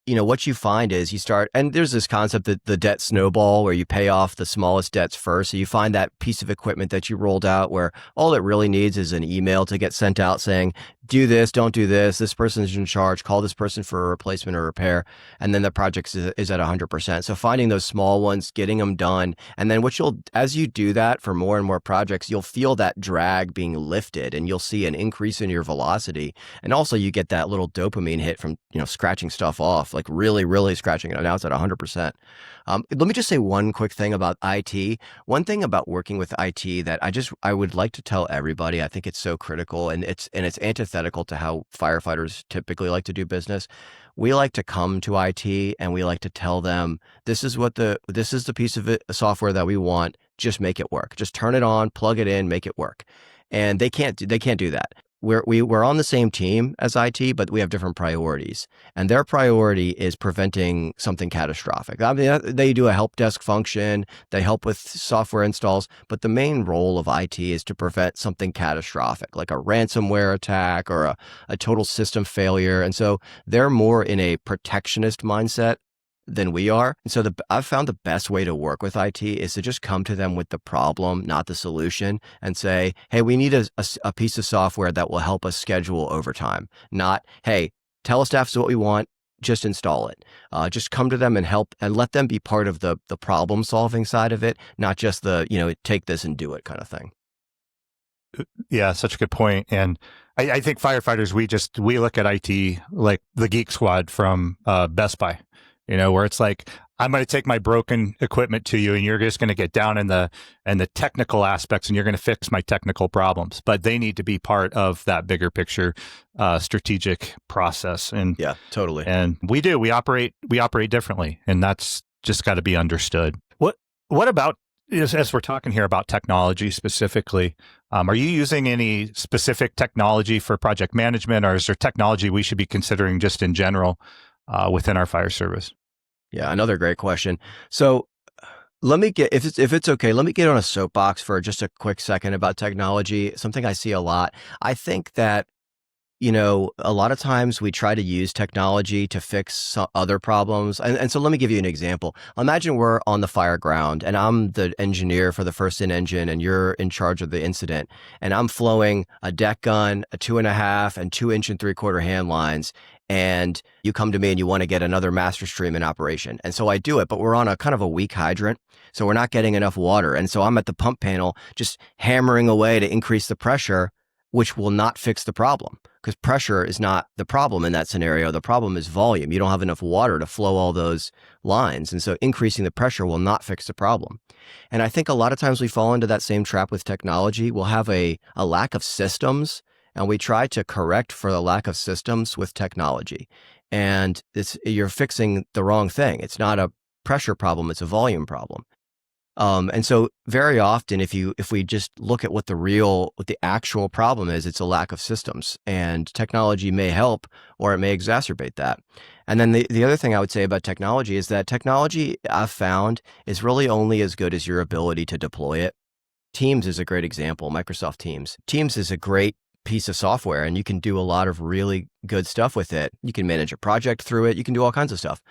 what you find is you start, and there's this concept that the debt snowball, where you pay off the smallest debts first. So you find that piece of equipment that you rolled out where all it really needs is an email to get sent out saying, do this, don't do this. This person's in charge. Call this person for a replacement or repair. And then the project is at 100%. So finding those small ones, getting them done. And then as you do that for more and more projects, you'll feel that drag being lifted, and you'll see an increase in your velocity. And also you get that little dopamine hit from, scratching stuff off, like really, really scratching it. Now it's at 100%. Let me just say one quick thing about IT. One thing about working with IT that I would like to tell everybody, I think it's so critical, and it's antithetical to how firefighters typically like to do business. We like to come to IT and we like to tell them, this is the piece of software that we want. Just make it work. Just turn it on, plug it in, make it work. And they can't do that. We're on the same team as IT, but we have different priorities. And their priority is preventing something catastrophic. I mean, they do a help desk function, they help with software installs, but the main role of IT is to prevent something catastrophic, like a ransomware attack or a total system failure. And so they're more in a protectionist mindset than we are. And so I've found the best way to work with IT is to just come to them with the problem, not the solution, and say, hey, we need a piece of software that will help us schedule overtime. Not, hey, tell us staff what we want, just install it. Just come to them and help, and let them be part of the problem solving side of it, not just take this and do it kind of thing. Yeah, such a good point. And I think firefighters, we look at IT like the Geek Squad from Best Buy. Where it's like, I'm going to take my broken equipment to you, and you're just going to get down in the technical aspects, and you're going to fix my technical problems. But they need to be part of that bigger picture, strategic process. And yeah, totally. And we operate differently, and that's just got to be understood. What about, as we're talking here about technology specifically, are you using any specific technology for project management, or is there technology we should be considering just in general within our fire service? Yeah, another great question. So let me get, if it's okay, let me get on a soapbox for just a quick second about technology. Something I see a lot. I think that, a lot of times we try to use technology to fix some other problems. And so let me give you an example. Imagine we're on the fire ground, and I'm the engineer for the first in engine, and you're in charge of the incident. And I'm flowing a deck gun, a 2.5 and 2 3/4 hand lines. And you come to me and you want to get another master stream in operation. And so I do it, but we're on a kind of a weak hydrant. So we're not getting enough water. And so I'm at the pump panel just hammering away to increase the pressure, which will not fix the problem, because pressure is not the problem in that scenario. The problem is volume. You don't have enough water to flow all those lines. And so increasing the pressure will not fix the problem. And I think a lot of times we fall into that same trap with technology. We'll have a lack of systems, and we try to correct for the lack of systems with technology. And you're fixing the wrong thing. It's not a pressure problem, it's a volume problem. And so very often, if we just look at what the actual problem is, it's a lack of systems, and technology may help or it may exacerbate that. And then the other thing I would say about technology is that technology, I've found, is really only as good as your ability to deploy it. Teams is a great example, Microsoft Teams. Teams is a great piece of software, and you can do a lot of really good stuff with it. You can manage a project through it. You can do all kinds of stuff.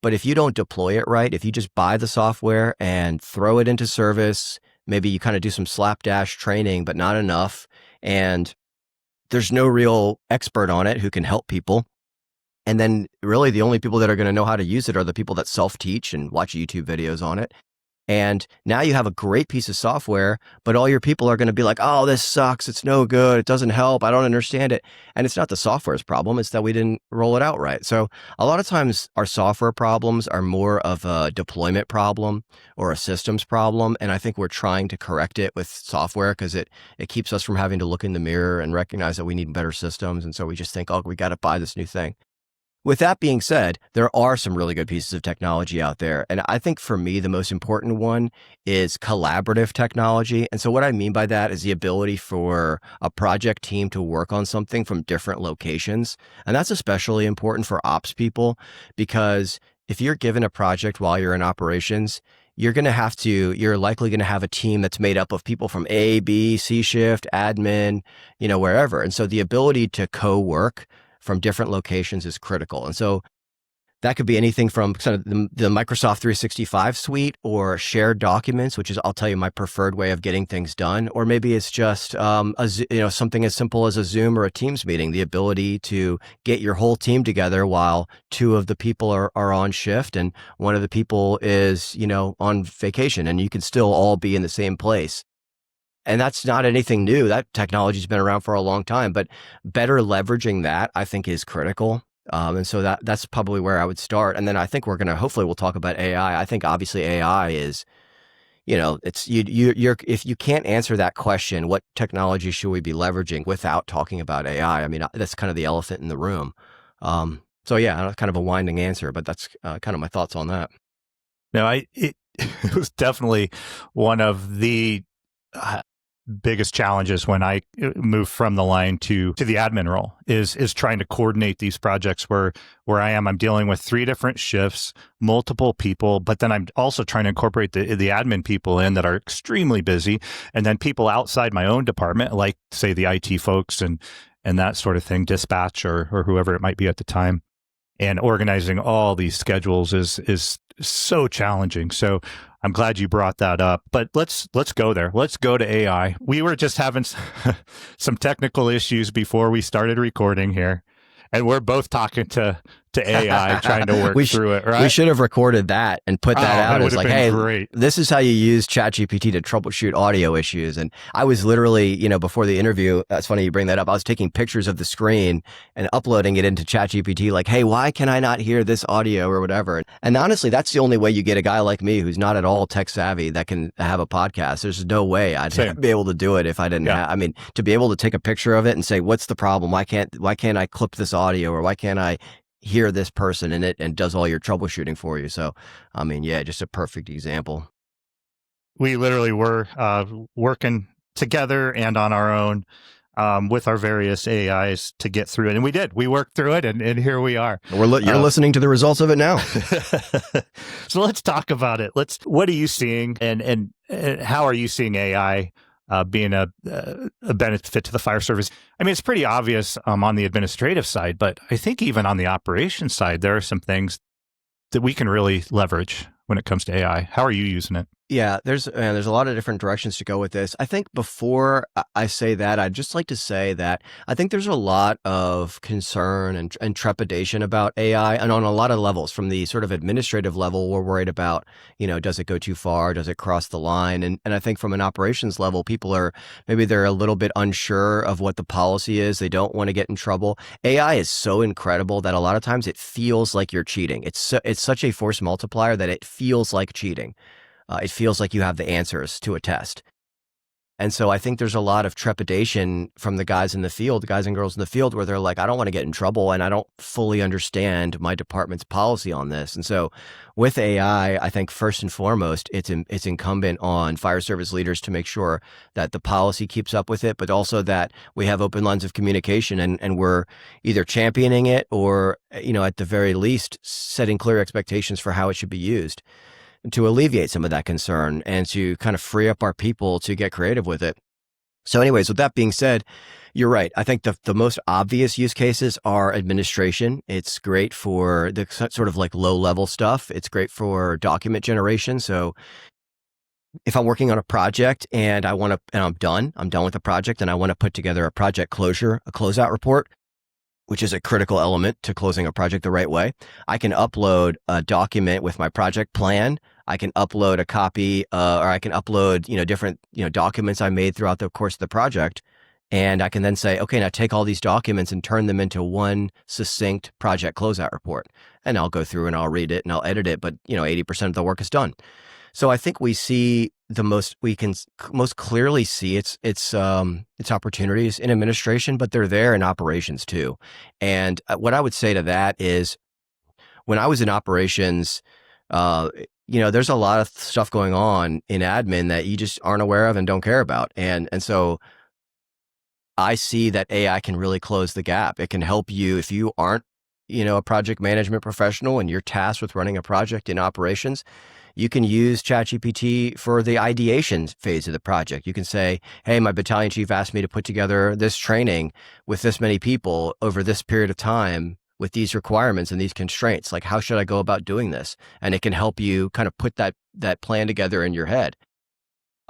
But if you don't deploy it right, if you just buy the software and throw it into service, maybe you kind of do some slapdash training, but not enough, and there's no real expert on it who can help people. And then really the only people that are going to know how to use it are the people that self-teach and watch YouTube videos on it. And now you have a great piece of software, but all your people are going to be like, oh, this sucks. It's no good. It doesn't help. I don't understand it. And it's not the software's problem. It's that we didn't roll it out right. So a lot of times our software problems are more of a deployment problem or a systems problem. And I think we're trying to correct it with software because it keeps us from having to look in the mirror and recognize that we need better systems. And so we just think, oh, we got to buy this new thing. With that being said, there are some really good pieces of technology out there. And I think for me, the most important one is collaborative technology. And so what I mean by that is the ability for a project team to work on something from different locations. And that's especially important for ops people, because if you're given a project while you're in operations, you're likely going to have a team that's made up of people from A, B, C shift, admin, wherever. And so the ability to co-work from different locations is critical. And so that could be anything from kind of the Microsoft 365 suite or shared documents, which is, I'll tell you, my preferred way of getting things done. Or maybe it's just something as simple as a Zoom or a Teams meeting, the ability to get your whole team together while two of the people are on shift and one of the people is, on vacation, and you can still all be in the same place. And that's not anything new. That technology's been around for a long time, but better leveraging that, I think, is critical. And so that's probably where I would start. And then I think hopefully we'll talk about AI. I think obviously AI is, it's if you can't answer that question, what technology should we be leveraging without talking about AI? I mean, that's kind of the elephant in the room. So yeah, kind of a winding answer, but that's kind of my thoughts on that. No, it was definitely one of the biggest challenges when I moved from the line to the admin role is trying to coordinate these projects where I'm dealing with 3 different shifts, multiple people, but then I'm also trying to incorporate the admin people in that are extremely busy, and then people outside my own department, like say the IT folks and that sort of thing, dispatch or whoever it might be at the time. And organizing all these schedules is so challenging. So I'm glad you brought that up. But let's go there. Let's go to AI. We were just having some technical issues before we started recording here, and we're both talking to AI, trying to work through it, right? We should have recorded that and put that out as like, hey, great. This is how you use ChatGPT to troubleshoot audio issues. And I was literally, before the interview, it's funny you bring that up, I was taking pictures of the screen and uploading it into ChatGPT like, hey, why can I not hear this audio or whatever? And honestly, that's the only way you get a guy like me who's not at all tech savvy that can have a podcast. There's no way I'd be able to do it if I didn't to be able to take a picture of it and say, what's the problem? Why can't I clip this audio, or why can't I hear this person in it, and does all your troubleshooting for you? So, I mean, yeah, just a perfect example. We literally were working together and on our own with our various AIs to get through it. And we did. We worked through it, and here we are. You're listening to the results of it now. So let's talk about it. What are you seeing, and how are you seeing AI being a benefit to the fire service? I mean, it's pretty obvious on the administrative side, but I think even on the operations side, there are some things that we can really leverage when it comes to AI. How are you using it? Yeah, there's a lot of different directions to go with this. I think before I say that, I'd just like to say that I think there's a lot of concern and trepidation about AI, and on a lot of levels. From the sort of administrative level, we're worried about, does it go too far? Does it cross the line? And I think from an operations level, people they're a little bit unsure of what the policy is. They don't want to get in trouble. AI is so incredible that a lot of times it feels like you're cheating. It's such a force multiplier that it feels like cheating. It feels like you have the answers to a test. And so I think there's a lot of trepidation from the guys and girls in the field, where they're like, I don't want to get in trouble, and I don't fully understand my department's policy on this. And so with AI, I think first and foremost, it's incumbent on fire service leaders to make sure that the policy keeps up with it, but also that we have open lines of communication, and we're either championing it or, at the very least, setting clear expectations for how it should be used, to alleviate some of that concern and to kind of free up our people to get creative with it. So anyways, with that being said, you're right. I think the most obvious use cases are administration. It's great for the sort of like low level stuff. It's great for document generation. So if I'm working on a project and I'm done with the project, and I want to put together a project closure, a closeout report, which is a critical element to closing a project the right way, I can upload a document with my project plan. I can upload a copy, or I can upload, different, documents I made throughout the course of the project. And I can then say, okay, now take all these documents and turn them into one succinct project closeout report. And I'll go through and I'll read it and I'll edit it, but 80% of the work is done. So I think we can most clearly see its opportunities in administration, but they're there in operations too. And what I would say to that is, when I was in operations, there's a lot of stuff going on in admin that you just aren't aware of and don't care about. And so I see that AI can really close the gap. It can help you if you aren't, a project management professional and you're tasked with running a project in operations. You can use ChatGPT for the ideation phase of the project. You can say, hey, my battalion chief asked me to put together this training with this many people over this period of time with these requirements and these constraints. Like, how should I go about doing this? And it can help you kind of put that plan together in your head.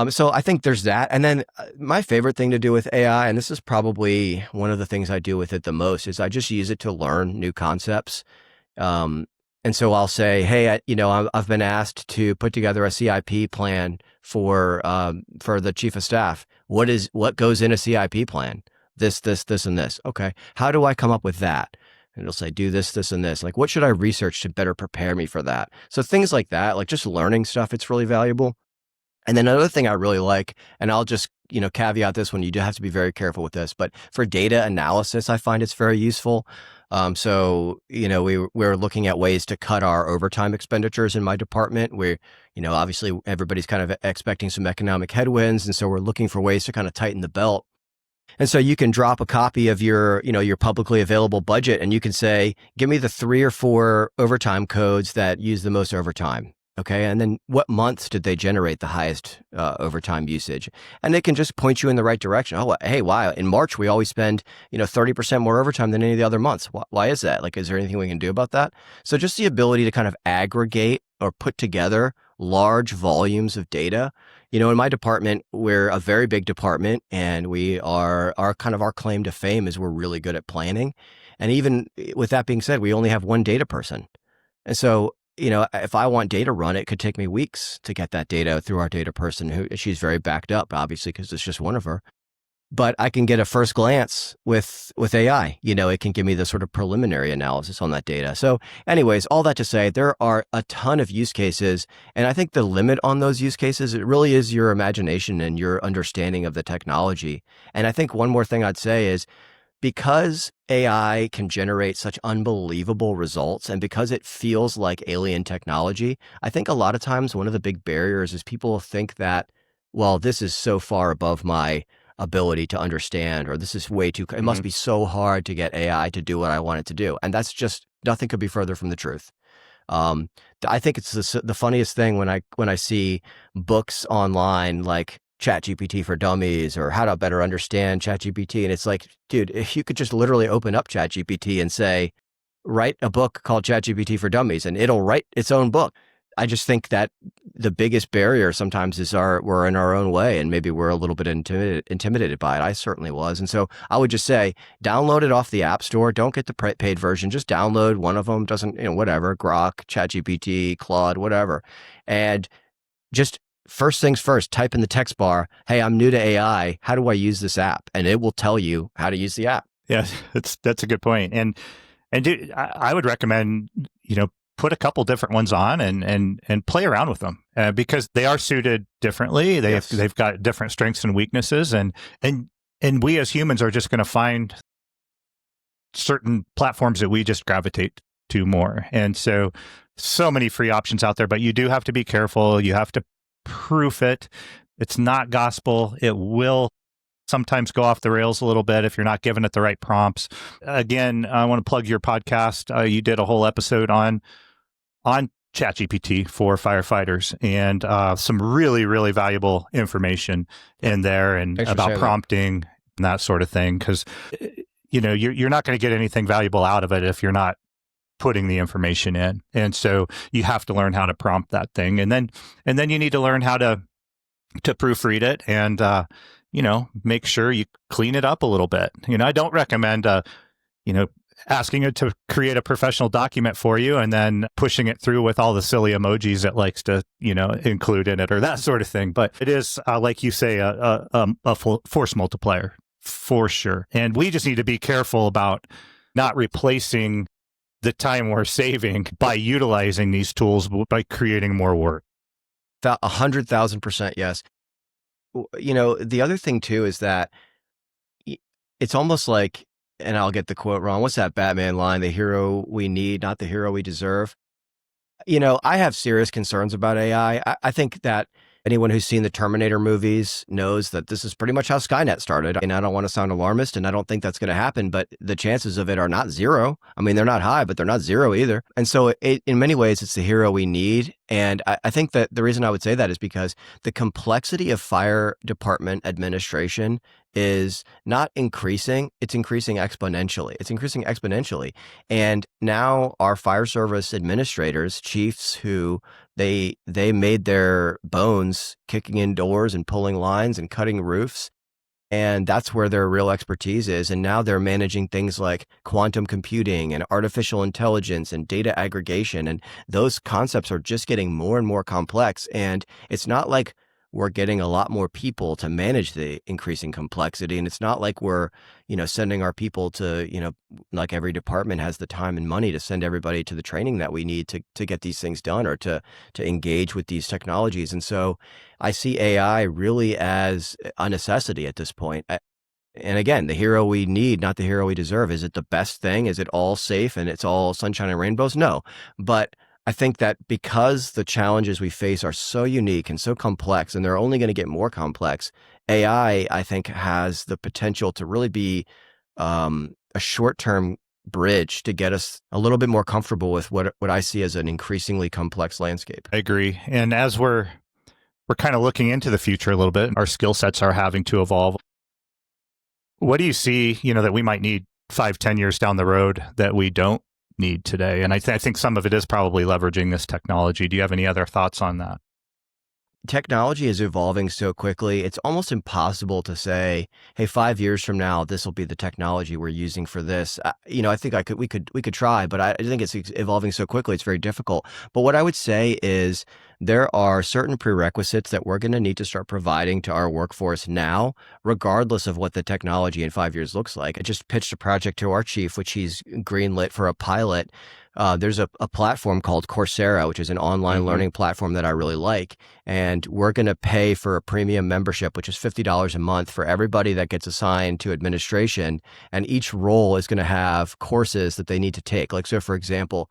So I think there's that. And then my favorite thing to do with AI, and this is probably one of the things I do with it the most, is I just use it to learn new concepts. And so I'll say, hey, I've been asked to put together a CIP plan for the chief of staff. What goes in a CIP plan? This, and this. Okay. How do I come up with that? And it'll say, do this, this, and this. Like, what should I research to better prepare me for that? So things like that, like just learning stuff, it's really valuable. And then another thing I really like, and I'll just, caveat this one, you do have to be very careful with this, but for data analysis, I find it's very useful. So, we're looking at ways to cut our overtime expenditures in my department. We're, obviously everybody's kind of expecting some economic headwinds. And so we're looking for ways to kind of tighten the belt. And so you can drop a copy of your publicly available budget and you can say, give me the 3 or 4 overtime codes that use the most overtime. Okay. And then what months did they generate the highest overtime usage? And it can just point you in the right direction. Oh, hey, wow. In March, we always spend, 30% more overtime than any of the other months. Why is that? Like, is there anything we can do about that? So just the ability to kind of aggregate or put together large volumes of data. In my department, we're a very big department and our claim to fame is we're really good at planning. And even with that being said, we only have one data person. And so if I want data run, it could take me weeks to get that data through our data person she's very backed up, obviously, because it's just one of her. But I can get a first glance with AI. It can give me the sort of preliminary analysis on that data. So anyways, all that to say, there are a ton of use cases. And I think the limit on those use cases, it really is your imagination and your understanding of the technology. And I think one more thing I'd say is, because AI can generate such unbelievable results and because it feels like alien technology, I think a lot of times one of the big barriers is people think that, well, this is so far above my ability to understand, or this is way too, it must be so hard to get AI to do what I want it to do. And that's just, nothing could be further from the truth. I think it's the funniest thing when I see books online like ChatGPT for Dummies or How to Better Understand ChatGPT. And it's like, dude, if you could just literally open up ChatGPT and say, write a book called ChatGPT for Dummies, and it'll write its own book. I just think that the biggest barrier sometimes is we're in our own way, and maybe we're a little bit intimidated by it. I certainly was. And so I would just say, download it off the App Store. Don't get the paid version. Just download one of them. Doesn't, whatever, Grok, ChatGPT, Claude, whatever. And just first things first, type in the text bar, hey, I'm new to AI. How do I use this app? And it will tell you how to use the app. Yeah, that's a good point. And dude, I would recommend, put a couple different ones on and play around with them because they are suited differently. They've got different strengths and weaknesses. And we as humans are just going to find certain platforms that we just gravitate to more. And so many free options out there, but you do have to be careful. You have to proof it. It's not gospel. It will sometimes go off the rails a little bit if you're not giving it the right prompts. Again, I want to plug your podcast. You did a whole episode on ChatGPT for firefighters and some really, really valuable information in there and about prompting and that sort of thing. Because, you're not going to get anything valuable out of it if you're not putting the information in. And so you have to learn how to prompt that thing. And then you need to learn how to proofread it and, make sure you clean it up a little bit. I don't recommend, asking it to create a professional document for you and then pushing it through with all the silly emojis it likes to, include in it or that sort of thing. But it is, like you say, a force multiplier for sure. And we just need to be careful about not replacing the time we're saving by utilizing these tools, by creating more work. 100,000% yes. The other thing too is that it's almost like, and I'll get the quote wrong, what's that Batman line? The hero we need, not the hero we deserve. I have serious concerns about AI. I think that anyone who's seen the Terminator movies knows that this is pretty much how Skynet started. And I don't want to sound alarmist, and I don't think that's going to happen, but the chances of it are not zero. I mean, they're not high, but they're not zero either. And so in many ways, it's the hero we need. And I think that the reason I would say that is because the complexity of fire department administration is not increasing, it's increasing exponentially. And now our fire service administrators, chiefs who they made their bones kicking in doors and pulling lines and cutting roofs. And that's where their real expertise is. And now they're managing things like quantum computing and artificial intelligence and data aggregation. And those concepts are just getting more and more complex. And it's not like we're getting a lot more people to manage the increasing complexity. And it's not like we're, sending our people to, like every department has the time and money to send everybody to the training that we need to get these things done or to engage with these technologies. And so I see AI really as a necessity at this point. And again, the hero we need, not the hero we deserve. Is it the best thing? Is it all safe and it's all sunshine and rainbows? No. But I think that because the challenges we face are so unique and so complex, and they're only going to get more complex, AI, I think, has the potential to really be a short-term bridge to get us a little bit more comfortable with what I see as an increasingly complex landscape. I agree. And as we're kind of looking into the future a little bit, our skill sets are having to evolve. What do you see, that we might need 5-10 years down the road that we don't need today? And I think some of it is probably leveraging this technology. Do you have any other thoughts on that? Technology is evolving so quickly. It's almost impossible to say, hey, 5 years from now, this will be the technology we're using for this. I think we could try, but I think it's evolving so quickly. It's very difficult. But what I would say is there are certain prerequisites that we're going to need to start providing to our workforce now, regardless of what the technology in 5 years looks like. I just pitched a project to our chief, which he's greenlit for a pilot. There's a platform called Coursera, which is an online learning platform that I really like. And we're going to pay for a premium membership, which is $50 a month for everybody that gets assigned to administration. And each role is going to have courses that they need to take. Like, so for example,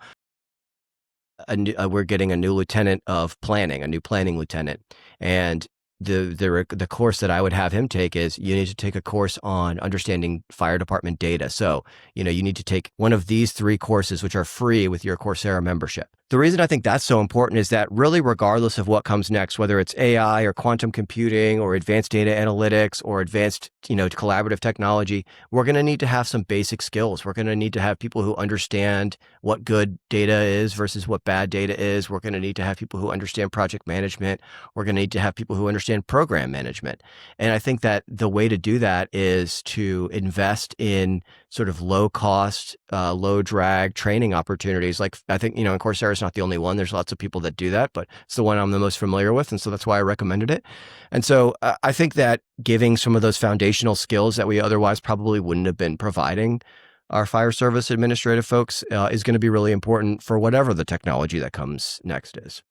we're getting a new lieutenant of planning, a new planning lieutenant. And the course that I would have him take is you need to take a course on understanding fire department data. So, you need to take one of these 3 courses, which are free with your Coursera membership. The reason I think that's so important is that really, regardless of what comes next, whether it's AI or quantum computing or advanced data analytics or advanced, collaborative technology, we're going to need to have some basic skills. We're going to need to have people who understand what good data is versus what bad data is. We're going to need to have people who understand project management. We're going to need to have people who understand program management. And I think that the way to do that is to invest in sort of low cost, low drag training opportunities. Like I think, and Coursera is not the only one. There's lots of people that do that, but it's the one I'm the most familiar with. And so that's why I recommended it. And so I think that giving some of those foundational skills that we otherwise probably wouldn't have been providing our fire service administrative folks is going to be really important for whatever the technology that comes next is.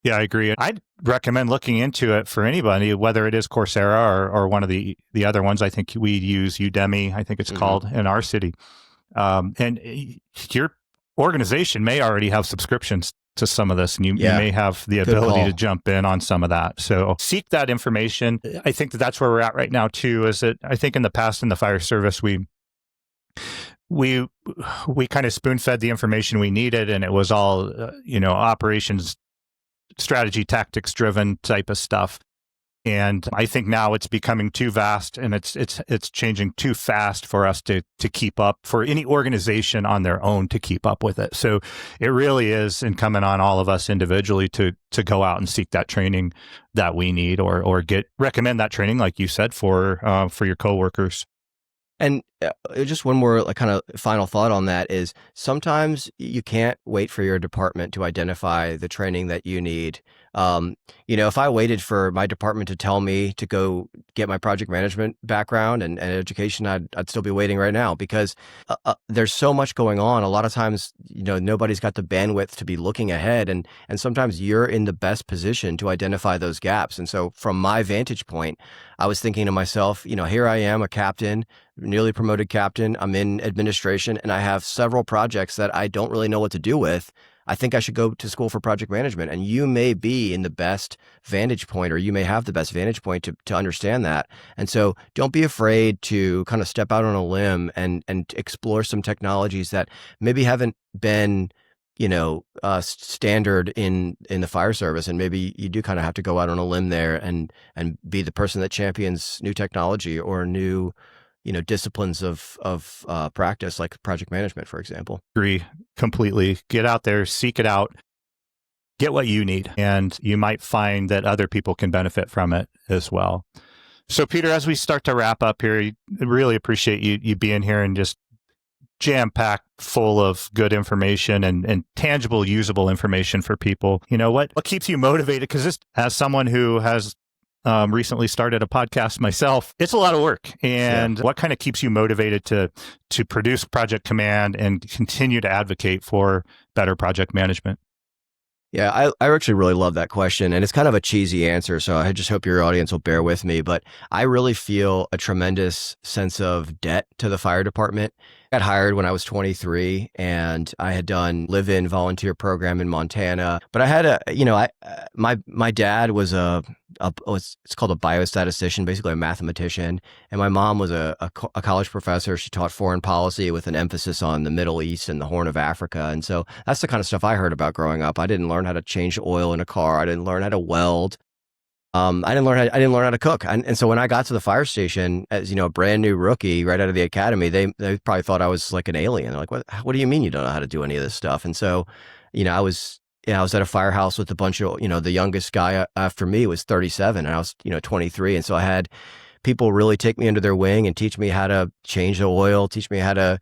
Yeah, I agree. I'd recommend looking into it for anybody, whether it is Coursera or one of the other ones. I think we use Udemy, I think it's called, in our city. And your organization may already have subscriptions to some of this, and you may have the ability to jump in on some of that. So seek that information. I think that's where we're at right now too, is that I think in the past in the fire service, we kind of spoon-fed the information we needed, and it was all, operations strategy, tactics driven type of stuff. And I think now it's becoming too vast, and it's changing too fast for us to keep up, for any organization on their own to keep up with it. So it really is incumbent on all of us individually to go out and seek that training that we need, or recommend that training, like you said, for your coworkers. And just one more kind of final thought on that is sometimes you can't wait for your department to identify the training that you need. If I waited for my department to tell me to go get my project management background and education, I'd still be waiting right now because there's so much going on. A lot of times, nobody's got the bandwidth to be looking ahead, and sometimes you're in the best position to identify those gaps. And so from my vantage point, I was thinking to myself, here I am, a captain, newly promoted captain. I'm in administration and I have several projects that I don't really know what to do with. I think I should go to school for project management. And you may be in the best vantage point, or you may have the best vantage point to understand that. And so don't be afraid to kind of step out on a limb and explore some technologies that maybe haven't been standard in the fire service. And maybe you do kind of have to go out on a limb there and be the person that champions new technology or new disciplines of practice, like project management, for example. Agree completely. Get out there, seek it out, get what you need, and you might find that other people can benefit from it as well. So, Peter, as we start to wrap up here, I really appreciate you being here and just jam-packed full of good information and tangible, usable information for people. What keeps you motivated? Because as someone who has recently started a podcast myself, it's a lot of work. And what kind of keeps you motivated to produce Project Command and continue to advocate for better project management? Yeah, I actually really love that question. And it's kind of a cheesy answer, so I just hope your audience will bear with me. But I really feel a tremendous sense of debt to the fire department. I got hired when I was 23, and I had done live-in volunteer program in Montana. But I had my dad was it's called a biostatistician, basically a mathematician. And my mom was a college professor. She taught foreign policy with an emphasis on the Middle East and the Horn of Africa. And so that's the kind of stuff I heard about growing up. I didn't learn how to change oil in a car. I didn't learn how to weld. I didn't learn how to cook. And so when I got to the fire station as, a brand new rookie right out of the academy, they probably thought I was like an alien. They're like, what do you mean you don't know how to do any of this stuff? And so, I was at a firehouse with a bunch of, the youngest guy after me was 37 and I was, 23. And so I had people really take me under their wing and teach me how to change the oil, teach me how to,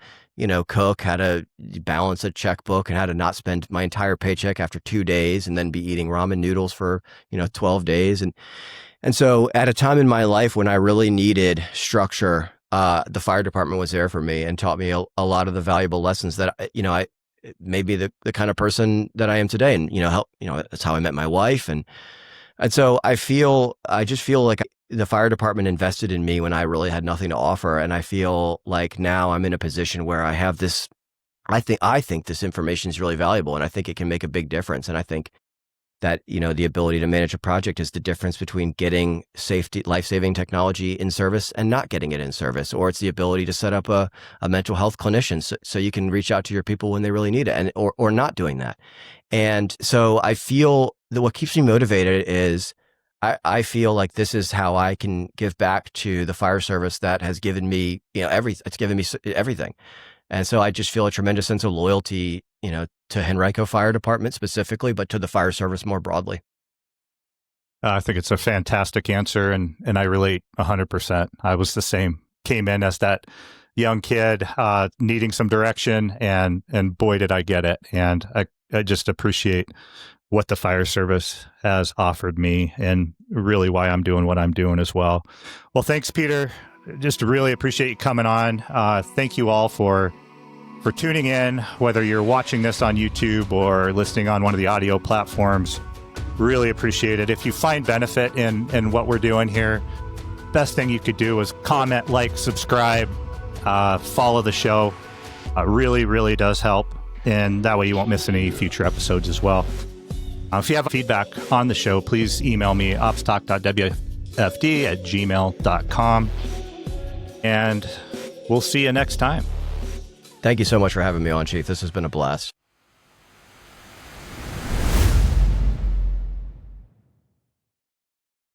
cook, how to balance a checkbook, and how to not spend my entire paycheck after 2 days and then be eating ramen noodles for, 12 days. And so at a time in my life when I really needed structure, the fire department was there for me and taught me a lot of the valuable lessons that, I may be the kind of person that I am today. And, that's how I met my wife. And so I just feel like the fire department invested in me when I really had nothing to offer. And I feel like now I'm in a position where I have this, I think this information is really valuable, and I think it can make a big difference. And I think that, the ability to manage a project is the difference between getting life-saving technology in service and not getting it in service. Or it's the ability to set up a mental health clinician so you can reach out to your people when they really need it, or not doing that. And so I feel that what keeps me motivated is I feel like this is how I can give back to the fire service that has given me, it's given me everything. And so I just feel a tremendous sense of loyalty, to Henrico Fire Department specifically, but to the fire service more broadly. I think it's a fantastic answer, and I relate 100%. I was the same. Came in as that young kid needing some direction, and boy, did I get it. And I just appreciate what the fire service has offered me, and really why I'm doing what I'm doing as well. Well, thanks, Peter. Just really appreciate you coming on. Thank you all for tuning in, whether you're watching this on YouTube or listening on one of the audio platforms. Really appreciate it. If you find benefit in what we're doing here, best thing you could do is comment, like, subscribe, follow the show. Really, really does help. And that way you won't miss any future episodes as well. If you have feedback on the show, please email me, opstalk.wfd@gmail.com. And we'll see you next time. Thank you so much for having me on, Chief. This has been a blast.